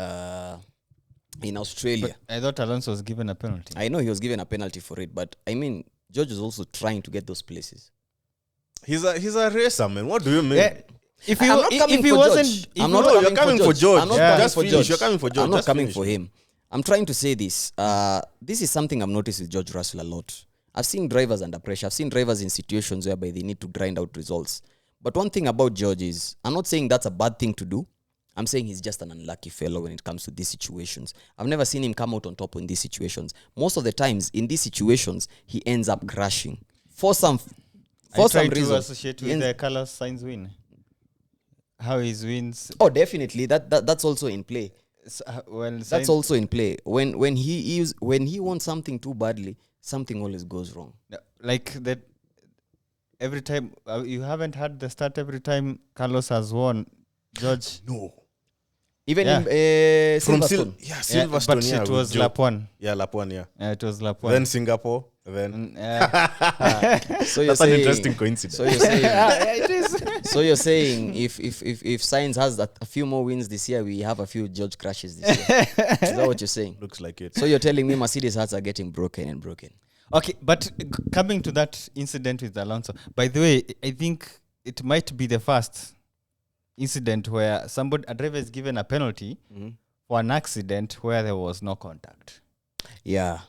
A: In Australia.
B: But I thought Alonso was given a penalty.
A: I know he was given a penalty for it, but I mean, George is also trying to get those places.
C: He's a racer, man. What do you mean?
B: Yeah. If
A: I'm not coming
B: if he
A: for
B: wasn't,
A: George.
B: if
A: I'm
B: he
A: not
B: was-
C: you're coming for George.
A: I'm not
B: Yeah.
A: coming
C: Just
A: for
C: finish.
A: George.
C: You're coming for George.
A: I'm not
C: Just
A: coming
C: finish.
A: for him. I'm trying to say this. This is something I've noticed with George Russell a lot. I've seen drivers under pressure. I've seen drivers in situations whereby they need to grind out results. But one thing about George is, I'm not saying that's a bad thing to do. I'm saying he's just an unlucky fellow when it comes to these situations. I've never seen him come out on top in these situations. Most of the times in these situations, he ends up crashing. For some
B: to
A: reason.
B: associate with the color Sainz win. How his wins.
A: Oh, definitely. That's also in play. That's
B: Sainz,
A: also in play. When he wants something too badly, something always goes wrong.
B: like that. Every time you haven't had the start. Every time Carlos has won, George.
C: No.
A: Even
B: Yeah.
A: in
C: From
A: Silverstone.
C: Silverstone,
B: but it was lap 1.
C: Yeah, lap 1, yeah.
B: Yeah, it was lap 1.
C: Then Singapore, then...
A: So you're
C: That's an
A: saying,
C: interesting coincidence.
A: So you're saying,
B: it is.
A: so you're saying if Sainz has a few more wins this year, we have a few George crashes this year. Is that what you're saying?
C: Looks like it.
A: So you're telling me Mercedes hearts are getting broken and broken.
B: Okay, but coming to that incident with Alonso, by the way, I think it might be the first incident where a driver is given a penalty for an accident where there was no contact.
A: Yeah.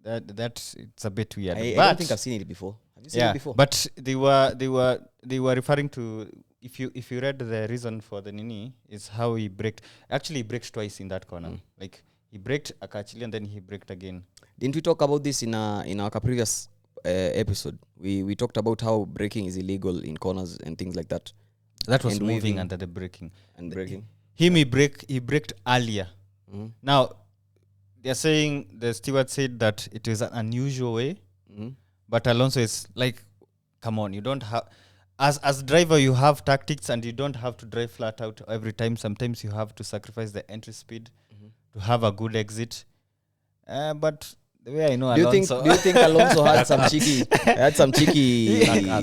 B: That it's a bit weird.
A: I
B: but
A: don't think I've seen it before. Have you seen it before?
B: but they were referring to, if you read the reason for the Nini, is how he braked. Actually, he braked twice in that corner. Like he braked Akachili and then he braked again.
A: Didn't we talk about this in our previous episode? We talked about how braking is illegal in corners and things like that.
B: That was
A: And
B: moving
A: weaving.
B: under the braking.
A: And braking.
B: He braked earlier. Now, they're saying, the steward said that it is an unusual way, but Alonso is like, come on, you don't have, as driver, you have tactics and you don't have to drive flat out every time. Sometimes you have to sacrifice the entry speed to have a good exit. But the way I know
A: Do
B: Alonso,
A: you think Alonso had some cheeky?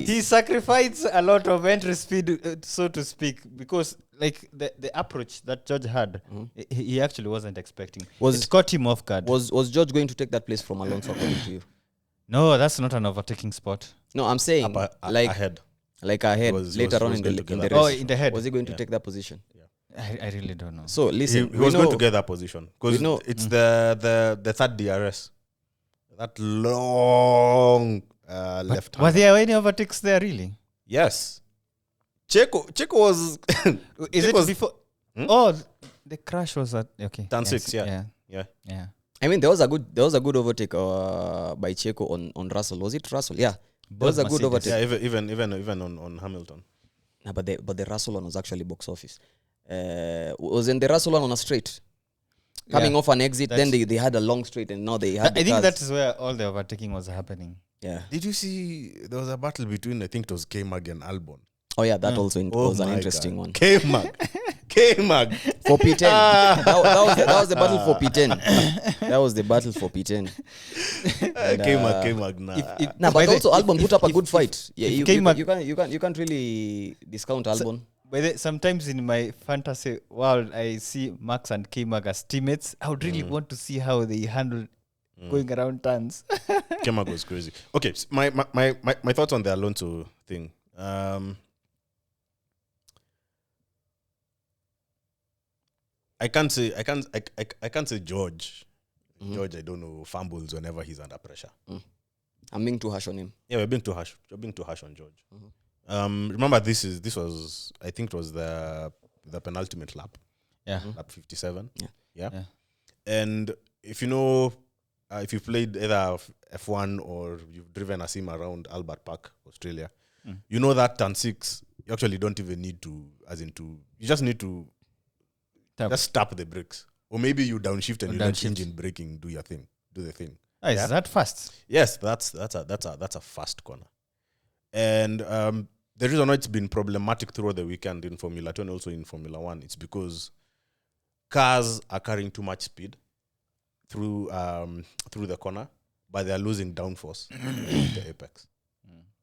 B: he sacrificed a lot of entry speed, so to speak, because like the approach that George had, he actually wasn't expecting. It caught him off guard.
A: Was George going to take that place from Alonso according to you?
B: No, that's not an overtaking spot.
A: No, I'm saying
C: ahead.
A: Like ahead later on in the race.
B: Oh, in the head.
A: Was he going to take that position?
B: I really don't know.
A: So listen,
C: He was going to get that position because
A: know-
C: it's the third DRS. That long left
B: Were
C: hand.
B: there any overtakes there really?
C: Yes. Checo was
B: Is
C: Checo
B: it
C: was-
B: before? Oh, the crash was at
C: turn 6, yeah.
B: Yeah.
A: I mean, there was a good overtake by Checo on Russell. Was it Russell? Yeah, there was a good
B: Mercedes.
A: overtake.
C: Yeah, even on Hamilton.
A: No, but the Russell one was actually box office. Wasn't the Russell one on a straight? Coming off an exit, then they had a long straight, and now they had.
B: I think that is where all the overtaking was happening.
A: Yeah.
C: Did you see there was a battle between, I think it was K-Mag and Albon?
A: Oh yeah, that also was an
C: my
A: interesting
C: God.
A: one.
C: K-Mag.
A: For P10. that was the battle for P10. That was the battle for P10.
C: K-Mag, nah.
A: Nah,
B: By
A: but
B: the-
A: also Albon put up a good fight. Yeah,
B: if
A: you
B: K-Mag-
A: can't really discount Albon.
B: sometimes in my fantasy world, I see Max and K-Mag as teammates. I would really want to see how they handle going around turns.
C: K-Mag was crazy. Okay, my thoughts on the Alonso thing. I can't say George. George, I don't know, fumbles whenever he's under pressure.
A: I'm being too harsh on him.
C: Yeah, we're being too harsh. You're being too harsh on George. Remember, this was I think it was the penultimate lap.
B: Yeah.
C: Lap 57. Yeah.
B: Yeah.
C: And if you know, if you played either F1 or you've driven a sim around Albert Park, Australia, you know that turn 6, you actually don't even need to, you just need to just tap the brakes. Or maybe you downshift and you let engine braking do the thing.
B: Oh, is that fast?
C: Yes, that's a fast corner. And the reason why it's been problematic throughout the weekend in Formula 2 and also in Formula 1, it's because cars are carrying too much speed through the corner, but they're losing downforce in the apex.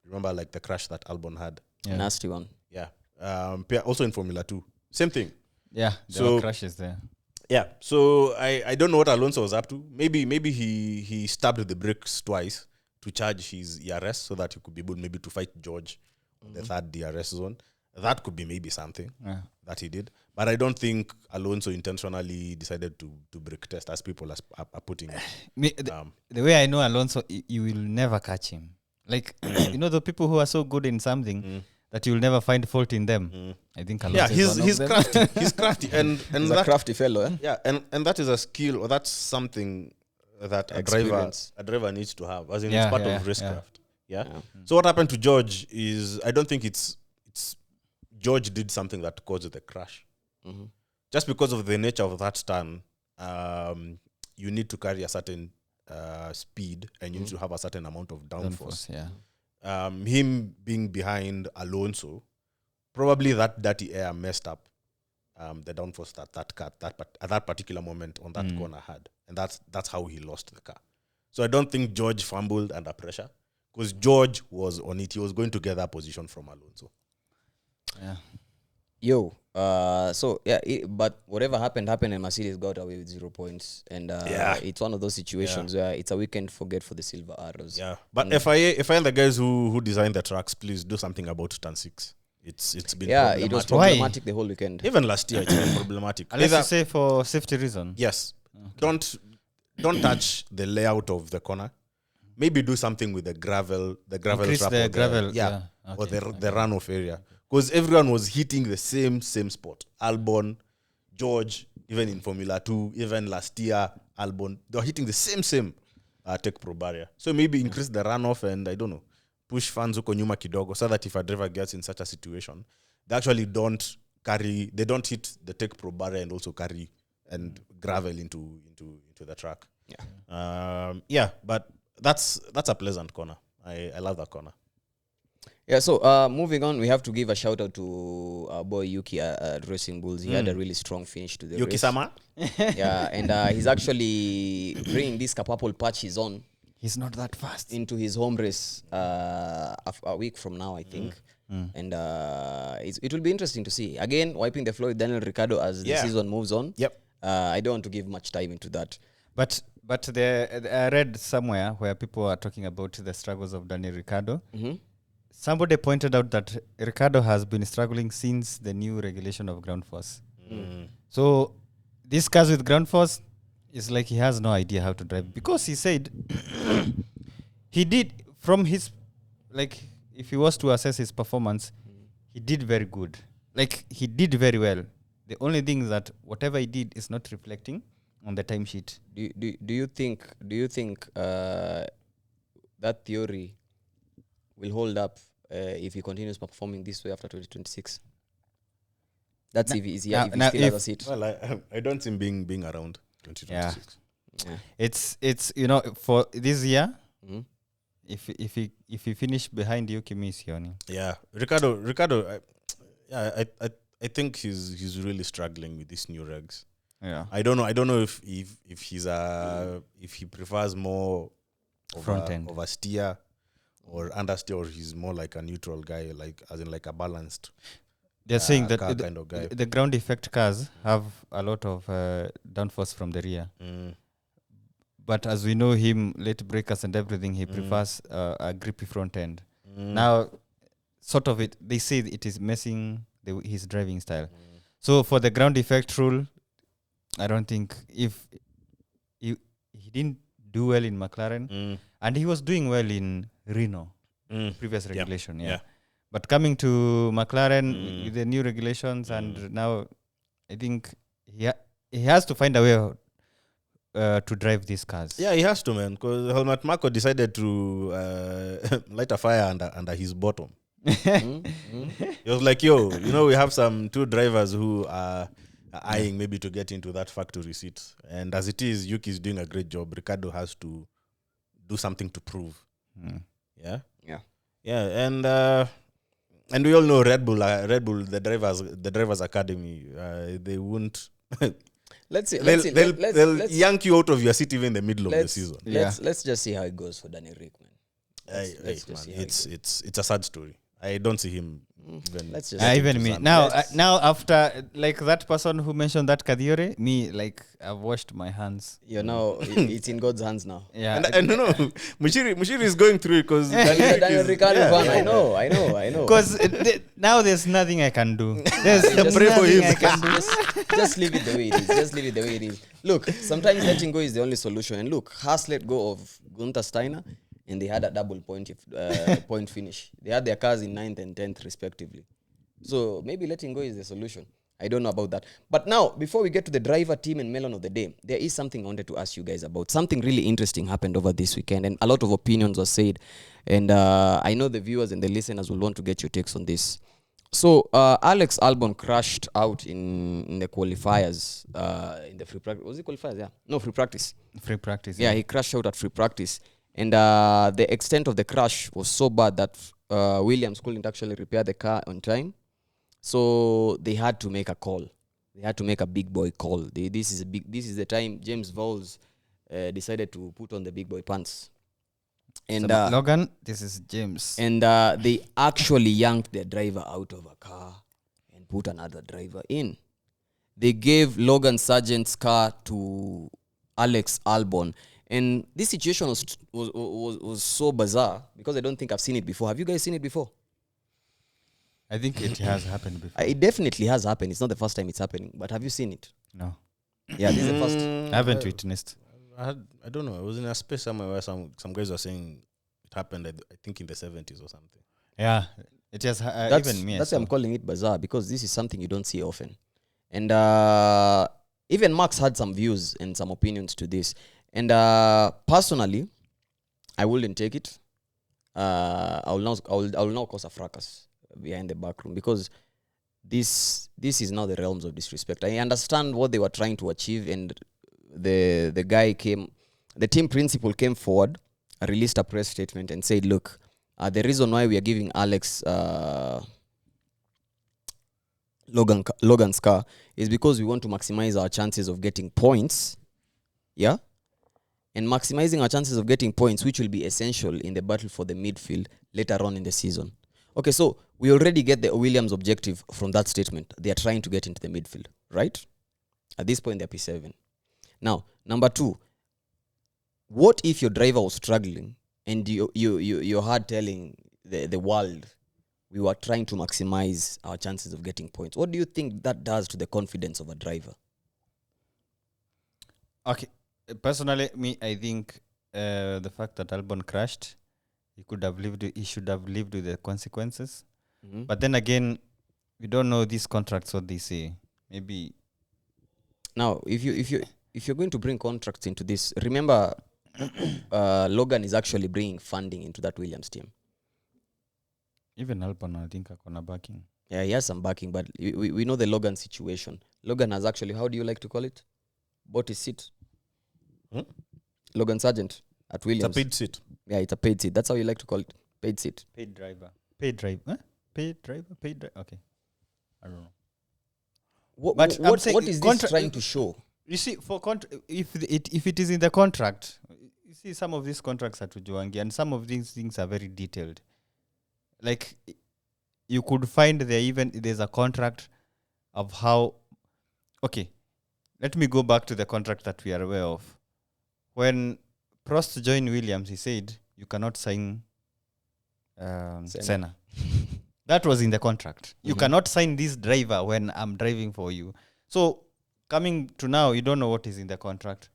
C: Remember, like the crash that Albon had?
A: Yeah. Nasty one.
C: Yeah. Also in Formula 2. Same thing.
B: Yeah, there were crashes there.
C: Yeah. So I don't know what Alonso was up to. Maybe he stabbed the brakes twice to charge his ERS so that he could be able maybe to fight George on the third DRS zone. That could be maybe something that he did. But I don't think Alonso intentionally decided to brake test, as people are putting it.
B: The way I know Alonso, you will never catch him. Like, you know, the people who are so good in something that you'll never find fault in them. I think Alonso
C: he's crafty. He's crafty. And
A: he's a crafty fellow, eh?
C: Yeah, and that is a skill, or that's something that a driver needs to have, as in it's part of racecraft. Yeah. So what happened to George is, I don't think it's George did something that caused the crash. Just because of the nature of that turn, you need to carry a certain speed, and you need to have a certain amount of downforce. Him being behind Alonso, probably that dirty air messed up the downforce that at that particular moment on that corner had, and that's how he lost the car. So I don't think George fumbled under pressure, because George was on it. He was going to get that position from Alonso.
A: Yeah. But whatever happened, and Mercedes got away with 0 points. And it's one of those situations where it's a weekend forget for the Silver Arrows.
C: Yeah. But FIA and the guys who designed the tracks, please do something about turn 6. It's been problematic.
A: It was problematic the whole weekend.
C: Even last year, it's been problematic.
B: Unless you say for safety reason.
C: Yes. Okay. Don't touch the layout of the corner. Maybe do something with the gravel
B: Increase
C: trap.
B: The gravel.
C: Or the runoff area. Because everyone was hitting the same spot. Albon, George, even in Formula 2, even last year, Albon, they were hitting the same Tech Pro barrier. So maybe increase the runoff and, I don't know, push fans huko nyuma kidogo, so that if a driver gets in such a situation, they actually don't hit the Tech Pro barrier and also carry and gravel into the track. But that's a pleasant corner. I love that corner.
A: Yeah, so moving on, we have to give a shout out to our boy Yuki at Racing Bulls. He had a really strong finish to the
C: Yuki
A: race.
C: Sama?
A: Yeah, and he's actually bringing this purple patch he's on.
B: He's not that fast.
A: Into his home race a week from now, I think. And it will be interesting to see. Again, wiping the floor with Daniel Ricciardo as the season moves on.
C: Yep.
A: I don't want to give much time into that.
B: But I read somewhere where people are talking about the struggles of Daniel Ricciardo. Somebody pointed out that Ricciardo has been struggling since the new regulation of ground force. So this cars with ground force is like he has no idea how to drive, because he said he did from his, like, if he was to assess his performance, he did very good. Like, he did very well. The only thing is that whatever he did is not reflecting on the timesheet.
A: Do you think that theory will hold up if he continues performing this way after 2026? That's if he still has a seat.
C: Well, I don't see him being around 2026.
A: Yeah.
B: It's for this year, if he finish behind Yuki Missioni.
C: Yeah, Ricardo. I think he's really struggling with these new regs.
B: Yeah,
C: I don't know if he prefers more of
B: front end
C: of a steer or understeer, or he's more like a neutral guy, like as in like a balanced.
B: They're saying that
C: car kind of guy.
B: the ground effect cars have a lot of downforce from the rear. But as we know him, late breakers and everything, he prefers a grippy front end. Now, sort of it, they say it is messing his driving style. So for the ground effect rule, I don't think if he didn't do well in McLaren, and he was doing well in Renault, previous regulation, yeah. But coming to McLaren with the new regulations, and now I think he has to find a way to drive these cars.
C: Yeah, he has to, man, because Helmut Marko decided to light a fire under his bottom. He was like, yo, we have some two drivers who are eyeing maybe to get into that factory seat. And as it is, Yuki's doing a great job. Ricardo has to do something to prove. Yeah. And we all know Red Bull, the drivers academy. They won't. They'll yank you out of your seat even in the middle of the season.
A: Let's just see how it goes for Danny Rickman.
C: It's a sad story. I don't see him even.
A: Let's just
B: even me now after like that person who mentioned that Kadiore, me like I've washed my hands.
A: Now it's in God's hands now.
C: Yeah, and no, Muchiri is going through it because
A: Daniel Ricciardo fan. I know.
B: Because now there's nothing I can do. There's
C: pray for him.
B: I can do.
A: Just leave it the way it is. Look, sometimes letting go is the only solution. And look, Haas let go of Gunther Steiner, and they had a double point finish. They had their cars in 9th and 10th respectively. So maybe letting go is the solution. I don't know about that. But now, before we get to the driver, team, and melon of the day, there is something I wanted to ask you guys about. Something really interesting happened over this weekend, and a lot of opinions were said. And I know the viewers and the listeners will want to get your takes on this. So Alex Albon crashed out in the qualifiers, in the free practice. Was it qualifiers? Yeah. No, free practice.
B: Free practice.
A: Yeah, he crashed out at free practice. And the extent of the crash was so bad that Williams couldn't actually repair the car on time. So they had to make a call. They had to make a big boy call. This is the time James Vowles decided to put on the big boy pants. And
B: so Logan, this is James.
A: And they actually yanked their driver out of a car and put another driver in. They gave Logan Sargent's car to Alex Albon. And this situation was so bizarre because I don't think I've seen it before. Have you guys seen it before?
B: I think it has happened before.
A: It definitely has happened. It's not the first time it's happening. But have you seen it?
B: No.
A: Yeah, this is the first.
B: I haven't witnessed.
C: I don't know. I was in a space somewhere where some guys were saying it happened, I think, in the 70s or something.
B: Yeah. It has even me.
A: That's why I'm calling it bizarre, because this is something you don't see often. And even Max had some views and some opinions to this. And personally, I wouldn't take it. I will now cause a fracas behind the back room, because this is now the realms of disrespect. I understand what they were trying to achieve, and the team principal came forward, released a press statement and said, look, the reason why we are giving Alex Logan's car is because we want to maximize our chances of getting points. Yeah? And maximizing our chances of getting points, which will be essential in the battle for the midfield later on in the season. Okay, so we already get the Williams objective from that statement. They are trying to get into the midfield, right? At this point, they're P7. Now, number 2, what if your driver was struggling and you're hard telling the world we were trying to maximize our chances of getting points? What do you think that does to the confidence of a driver?
B: Okay. Personally, I think the fact that Albon crashed, he should have lived with the consequences. Mm-hmm. But then again, we don't know these contracts, what they say. Maybe
A: now, if you're going to bring contracts into this, remember, Logan is actually bringing funding into that Williams team.
B: Even Albon, I think, akona backing.
A: Yeah, he has some backing, but we know the Logan situation. Logan has actually, how do you like to call it? Bought his seat. Logan Sargent at Williams.
C: It's a paid seat.
A: Yeah, it's a paid seat. That's how you like to call it. Paid seat.
B: Paid driver. Paid driver. Huh? Paid driver. Okay. I don't know.
A: What is this trying to show?
B: You see, if it is in the contract, you see some of these contracts are to Joangi, and some of these things are very detailed. Like, you could find there's a contract of how. Okay, let me go back to the contract that we are aware of. When Prost joined Williams, he said you cannot sign Senna. That was in the contract. You cannot sign this driver when I'm driving for you. So coming to now, you don't know what is in the contract.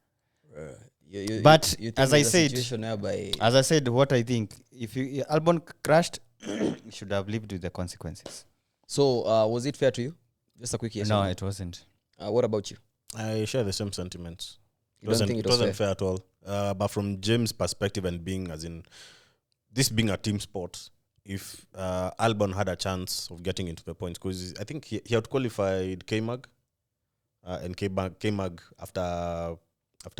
B: But as I said, what I think, if Albon crashed, you should have lived with the consequences.
A: So was it fair to you? Just a quick yes.
B: No, it wasn't.
A: What about you?
C: I share the same sentiments.
A: You don't think it wasn't
C: fair at all. But from James' perspective and this being a team sport, if Albon had a chance of getting into the points, because I think he had qualified K-Mag, and K-Mag after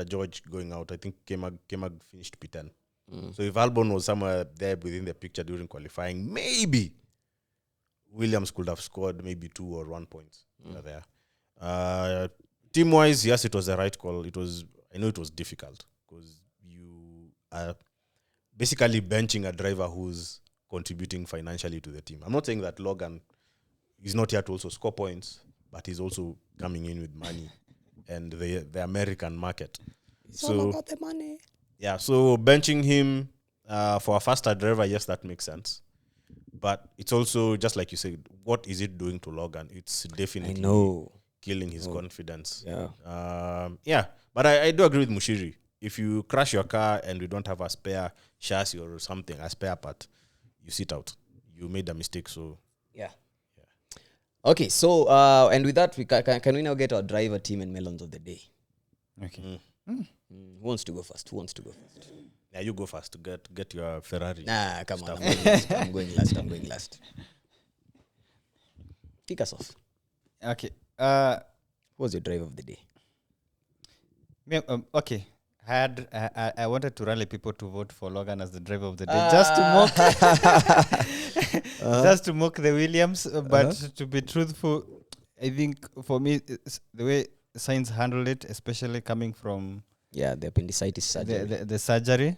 C: George going out, I think K-Mag finished P10. So if Albon was somewhere there within the picture during qualifying, maybe Williams could have scored maybe 2 or 1 points there. Team-wise, yes, it was the right call. I know it was difficult because you are basically benching a driver who's contributing financially to the team. I'm not saying that Logan is not here to also score points, but he's also coming in with money and the American market.
A: It's all about the money.
C: Yeah, so benching him for a faster driver, yes, that makes sense. But it's also, just like you said, what is it doing to Logan? It's definitely killing his confidence.
A: Yeah.
C: But I do agree with Muchiri. If you crash your car and you don't have a spare chassis or something, a spare part, you sit out. You made a mistake, so...
A: Yeah. Okay, so, and with that, we can we now get our driver, team, and melons of the day?
B: Okay.
A: Who wants to go first?
C: Yeah, you go first to get your Ferrari.
A: Nah, come
C: stuff.
A: on. I'm going last. Kick us off.
B: Okay.
A: Who was your driver of the day?
B: Okay. I wanted to rally people to vote for Logan as the driver of the day, just to mock the Williams. But to be truthful, I think for me, the way Sainz handled it, especially coming from
A: the appendicitis surgery,
B: the surgery,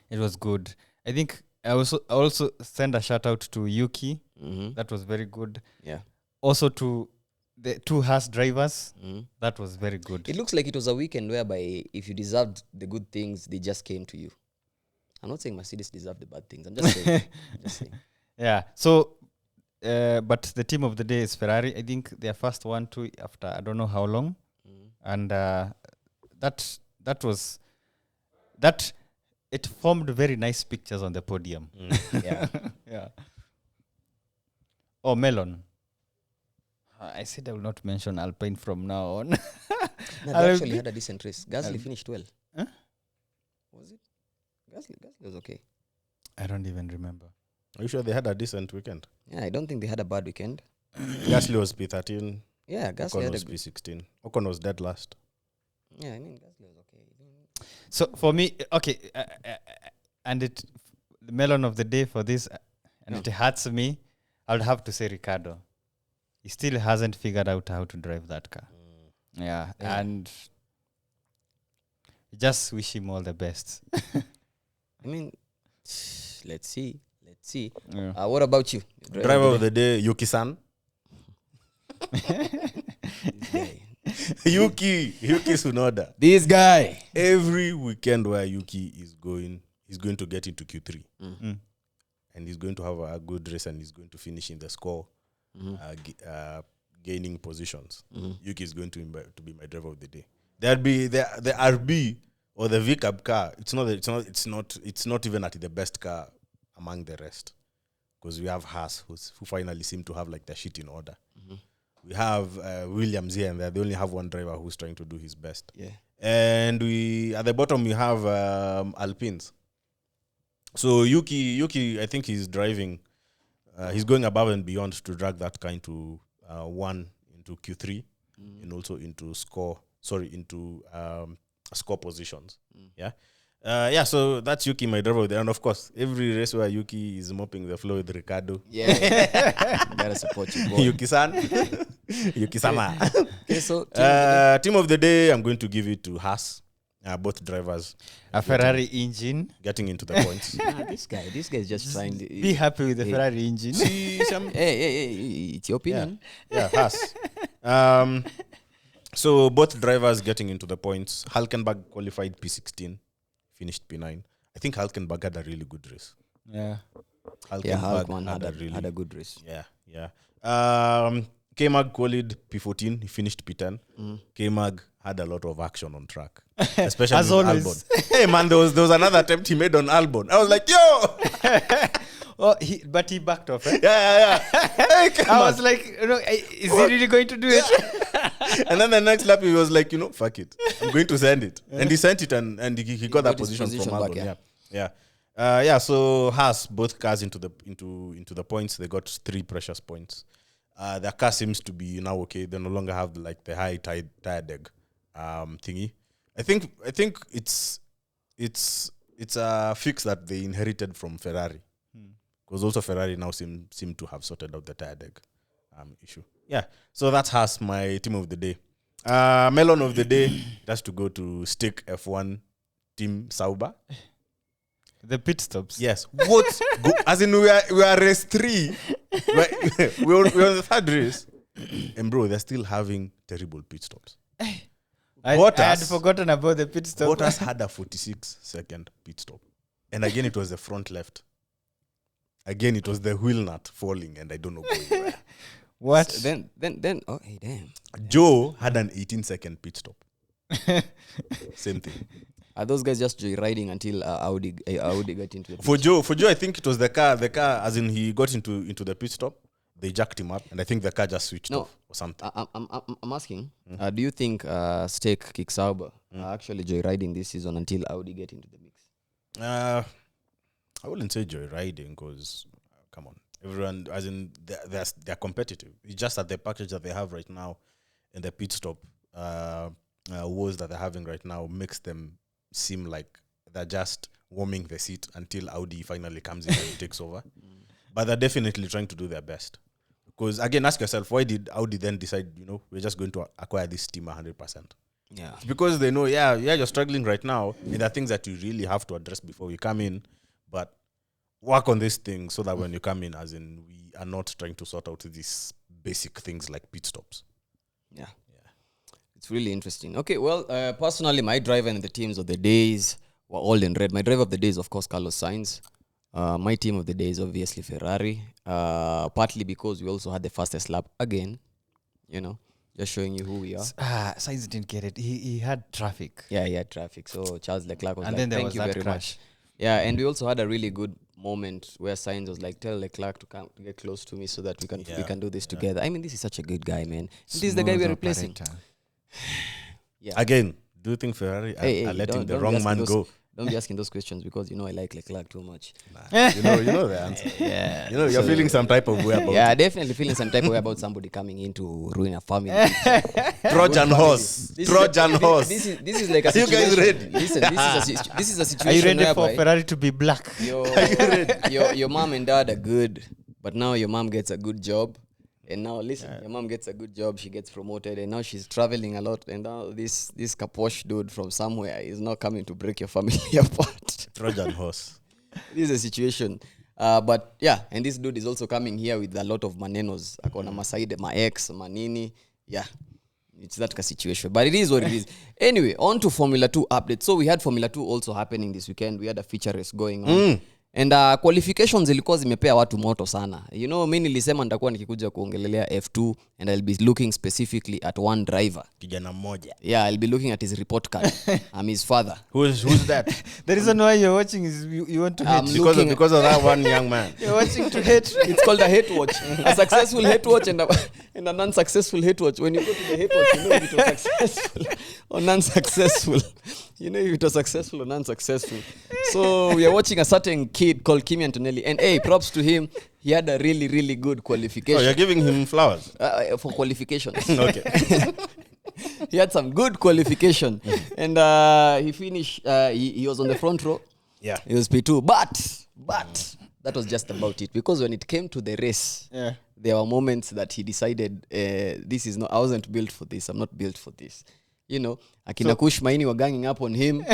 B: it was good. I think I also send a shout out to Yuki. That was very good.
A: Yeah.
B: Also to the two Haas drivers, that was very good.
A: It looks like it was a weekend whereby if you deserved the good things, they just came to you. I'm not saying Mercedes deserved the bad things. I'm just saying.
B: Yeah. So, but the team of the day is Ferrari. I think their first 1-2 after I don't know how long, and it formed very nice pictures on the podium. Yeah. Oh, Melon. I said I will not mention Alpine from now on.
A: No, they actually had a decent race. Gasly finished well.
B: Huh?
A: Was it? Gasly was okay.
B: I don't even remember.
C: Are you sure they had a decent weekend?
A: Yeah, I don't think they had a bad weekend.
C: Gasly was P13.
A: Yeah, Gasly
C: Ocon
A: had
C: was P16. Ocon was dead last.
A: Yeah, I mean, Gasly was okay.
B: So for me, okay, and the melon of the day for this, and it hurts me, I would have to say Ricardo. He still hasn't figured out how to drive that car. Yeah, and just wish him all the best.
A: I mean, let's see.
B: Yeah.
A: What about you?
C: Driver of the day, Yuki-san. Yuki Tsunoda.
A: This guy.
C: Every weekend where Yuki is going, he's going to get into Q3. And he's going to have a good race and he's going to finish in the score, gaining positions. Yuki is going to be my driver of the day. There'd be the RB or the VCAB car. It's not even at the best car among the rest, because we have Haas who finally seem to have like their shit in order. We have Williams here and there. They only have one driver who's trying to do his best.
A: Yeah.
C: And at the bottom we have Alpines. So Yuki, I think he's driving. He's going above and beyond to drag that car into into Q3 and also into score positions. Yeah. So that's Yuki, my driver there. And of course, every race where Yuki is mopping the floor with Ricardo.
A: Yeah. Gotta support you, boy.
C: Yuki-san. Yuki-sama.
A: Okay, so
C: team of the day, I'm going to give it to Haas. Both drivers
B: A Ferrari engine.
C: getting into the points.
A: This guy is just trying to
B: Be happy with the Ferrari engine.
C: See some
A: hey, it's your opinion.
C: Yeah, Haas. So both drivers getting into the points. Hülkenberg qualified P16, finished P9. I think Hülkenberg had a really good race.
B: Yeah.
A: Hulkman had a good race.
C: Yeah. K-Mag qualified P14, he finished P10. K-Mag had a lot of action on track, especially
B: As
C: with
B: always.
C: Albon. Hey man, there was another attempt he made on Albon. I was like, yo!
B: But he backed off. Eh?
C: Yeah. Hey, come
B: I
C: on.
B: was like, is he really going to do it?
C: And then the next lap, he was like, fuck it. I'm going to send it. And he sent it, and he got that
A: got his
C: position from
A: back,
C: Albon. Yeah. So Haas, both cars into the points. They got 3 precious points. Their car seems to be now okay. They no longer have the high tire deg thingy. I think it's a fix that they inherited from Ferrari, because also Ferrari now seem to have sorted out the tire deg issue. Yeah, so that's Haas, my team of the day. Melon of the day, it has to go to Stick F1 Team Sauber.
B: The pit stops.
C: Yes. What? As in, we are race 3. We're on the 3rd race. And bro, they're still having terrible pit stops.
B: I had forgotten about the pit stop.
C: Bottas had a 46-second pit stop. And again, it was the front left. Again, it was the wheel nut falling, and I don't know going where.
B: What?
A: So then oh hey damn.
C: Joe had an 18-second pit stop. Same thing.
A: Are those guys just joyriding until Audi got into the
C: For Joe, I think it was the car, as in he got into the pit stop, they jacked him up, and I think the car just switched off or something.
A: I'm asking, do you think Stake Kick Sauber are actually joyriding this season until Audi get into the mix?
C: I wouldn't say joyriding, because, come on, everyone, as in, they're competitive. It's just that the package that they have right now and the pit stop woes that they're having right now makes them seem like they're just warming the seat until Audi finally comes in and takes over. But they're definitely trying to do their best. Because, again, ask yourself, why did Audi then decide, we're just going to acquire this team 100%?
A: Yeah.
C: It's because they know, you're struggling right now, and there are things that you really have to address before you come in, but work on this thing so that when you come in, as in, we are not trying to sort out these basic things like pit stops.
A: Yeah. It's really interesting. Okay, well, personally, my driver and the teams of the days were all in red. My driver of the day is, of course, Carlos Sainz. My team of the day is obviously Ferrari, partly because we also had the fastest lap again, just showing you who we are.
B: Sainz didn't get it. He had traffic.
A: Yeah, he had traffic. So Charles Leclerc was
B: And
A: like,
B: then there
A: thank
B: was
A: you
B: that
A: very
B: crash.
A: much. Yeah, and we also had a really good moment where Sainz was like, tell Leclerc to come get close to me so that we can do this together. I mean, this is such a good guy, man. This is the guy we're replacing. Yeah.
C: Again, do you think Ferrari are letting the wrong man go?
A: Don't be asking those questions because I like Leclerc too much.
C: You know the answer.
A: Yeah.
C: You're feeling some type of way about
A: Yeah,
C: it.
A: definitely feeling some type of way about somebody coming in to ruin a family.
C: Trojan horse.
A: This is like a
C: Are you
A: situation.
C: guys ready?
A: Listen, this is a
B: Are
A: situation
B: you ready for
A: whereby
B: Ferrari to be black?
A: your mom and dad are good, but now your mom gets a good job. And now, listen, your mom gets a good job, she gets promoted, and now she's traveling a lot. And now this kaposh dude from somewhere is not coming to break your family apart.
C: Trojan horse.
A: This is a situation. But yeah, and this dude is also coming here with a lot of manenos. Akona masaide, ma ex, manini. Yeah, it's that situation. But it is what it is. Anyway, on to Formula 2 updates. So we had Formula 2 also happening this weekend. We had a feature race going on. And qualifications zilikuwa zimepea watu moto sana. Mimi nilisema nitakuwa nikikuja kuongelelea F2 and I'll be looking specifically at one driver.
C: Kijana mmoja.
A: Yeah, I'll be looking at his report card. I'm his father.
C: Who's that?
B: The reason why you're watching is you want to hate.
C: Because of that one young man.
B: You're watching to hate.
A: It's called a hate watch. A successful hate watch and an unsuccessful hate watch. When you go to the hate watch, you know if it was successful or non-successful. You know if it was successful or unsuccessful. So we are watching a certain kid called Kimi Antonelli. And hey, props to him. He had a really, really good qualification.
C: Oh, you're giving him flowers?
A: For qualifications.
C: Okay.
A: He had some good qualification. And he finished, he was on the front row.
C: Yeah.
A: He was P2. But that was just about it. Because when it came to the race, there were moments that he decided, I wasn't built for this. I'm not built for this. Akina Kush Maini were ganging up on him.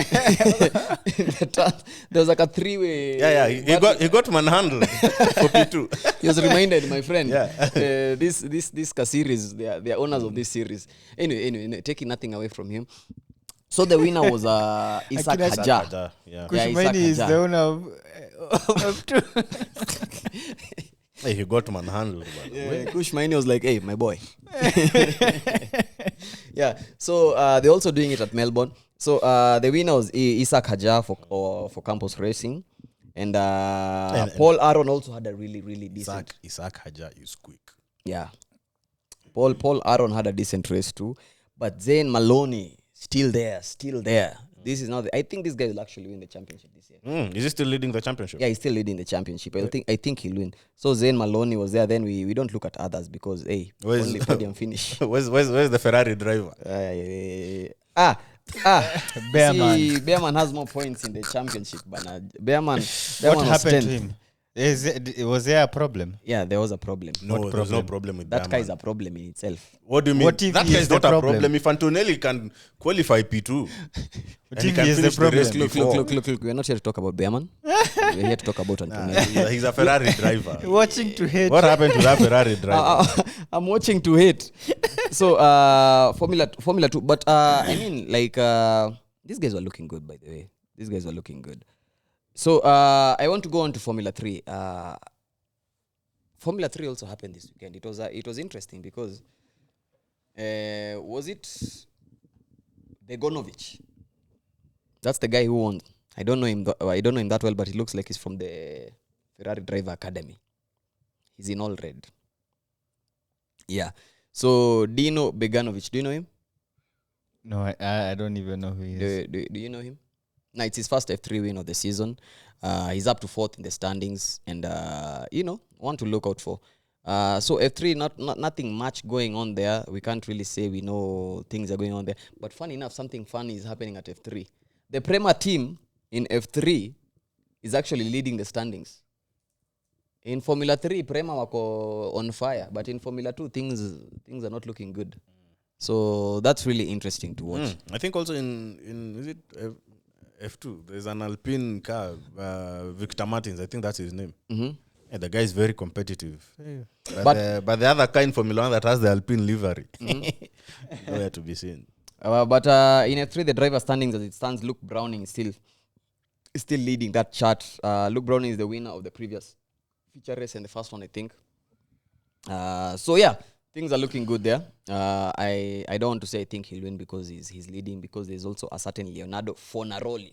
A: There was like a three-way.
C: Yeah. He got manhandled for P2.
A: He was reminded, my friend.
C: Yeah.
A: This series, they are owners of this series. Anyway, taking nothing away from him. So the winner was Isaac Hajar.
C: Yeah.
B: Kushmaini is the owner of two.
C: Hey, he got manhandled.
A: Kush Maini was like, hey, my boy. Yeah. So they're also doing it at Melbourne. So the winner was Isaac Hajar for Campus Racing. And Paul Aaron also had a really, really decent.
C: Isaac Hajar is quick.
A: Yeah. Paul Aaron had a decent race too. But Zane Maloney, still there. This is not. I think this guy will actually win the championship this year.
C: Is he still leading the championship?
A: Yeah, he's still leading the championship. I think he'll win. So Zane Maloney was there. Then we don't look at others because only podium finish.
C: Where's the Ferrari driver?
A: Bearman has more points in the championship, but Bearman
B: What happened to him? Was there a problem?
A: Yeah, there was a problem.
C: No, there's no problem with
A: that
C: Bearman.
A: guy is a problem in itself.
C: What do you mean?
B: What if
C: that
B: he
C: guy
B: is
C: is
B: the
C: not a
B: problem?
C: problem. If Antonelli can qualify P2,
B: What
C: and he
B: if
C: can
B: he is the
C: finish the race
B: problem?
C: before.
A: Look. We're not here to talk about Bearman. We're here to talk about Antonelli.
C: He's a Ferrari driver.
B: Watching to hate.
C: What happened to that Ferrari driver?
A: I'm watching to hate. So Formula 2. But these guys were looking good, by the way. These guys were looking good. So I want to go on to Formula 3. Formula 3 also happened this weekend. It was interesting because was it Begonovic? That's the guy who won. I don't know him that well, but he looks like he's from the Ferrari Driver Academy. He's in all red. Yeah. So Dino Beganovic, do you know him?
B: No, I don't even know who he is.
A: Do you know him? No, it's his first F3 win of the season. He's up to 4th in the standings, and one to look out for. So F3, nothing much going on there. We can't really say we know things are going on there. But funny enough, something funny is happening at F3. The Prema team in F3 is actually leading the standings. In Formula 3, Prema wako on fire, but in Formula 2, things are not looking good. So that's really interesting to watch.
C: I think also in is it F2, there's an Alpine car, Victor Martins, I think that's his name.
A: Mm-hmm.
C: Yeah, the guy is very competitive. But the other kind Formula 1 that has the Alpine livery, nowhere to be seen.
A: But in F3, the driver standings as it stands, Luke Browning is still leading that chart. Luke Browning is the winner of the previous feature race and the first one, I think. So yeah, things are looking good there. I don't want to say I think he'll win because he's leading, because there's also a certain Leonardo Fornaroli.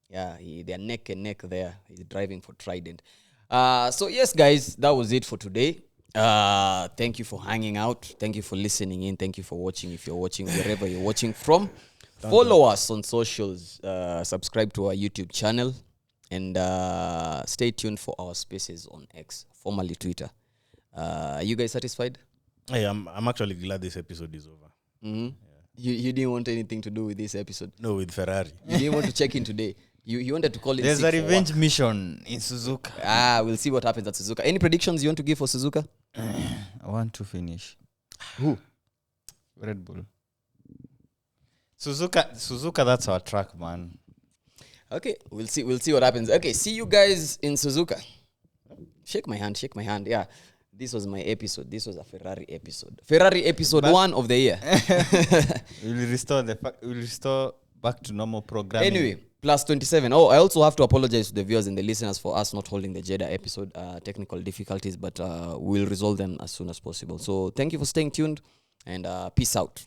A: Yeah, they're neck and neck there. He's driving for Trident. So yes, guys, that was it for today. Thank you for hanging out. Thank you for listening in. Thank you for watching. If you're watching wherever you're watching from, follow us on socials. Subscribe to our YouTube channel, and stay tuned for our spaces on X, formerly Twitter. Are you guys satisfied?
C: Hey, I'm actually glad this episode is over.
A: Mm-hmm. Yeah. You didn't want anything to do with this episode?
C: No, with Ferrari.
A: You didn't want to check in today? You wanted to call it.
B: There's a revenge mission in Suzuka.
A: We'll see what happens at Suzuka. Any predictions you want to give for Suzuka?
B: I want to finish.
A: Who?
B: Red Bull. Suzuka, that's our track, man.
A: Okay, we'll see what happens. Okay, see you guys in Suzuka. Shake my hand. Yeah. This was my episode. This was a Ferrari episode. Ferrari episode 1 of the year.
B: We'll restore back to normal programming.
A: Anyway, plus 27. Oh, I also have to apologize to the viewers and the listeners for us not holding the Jeddah episode. Technical difficulties, but we'll resolve them as soon as possible. So thank you for staying tuned, and peace out.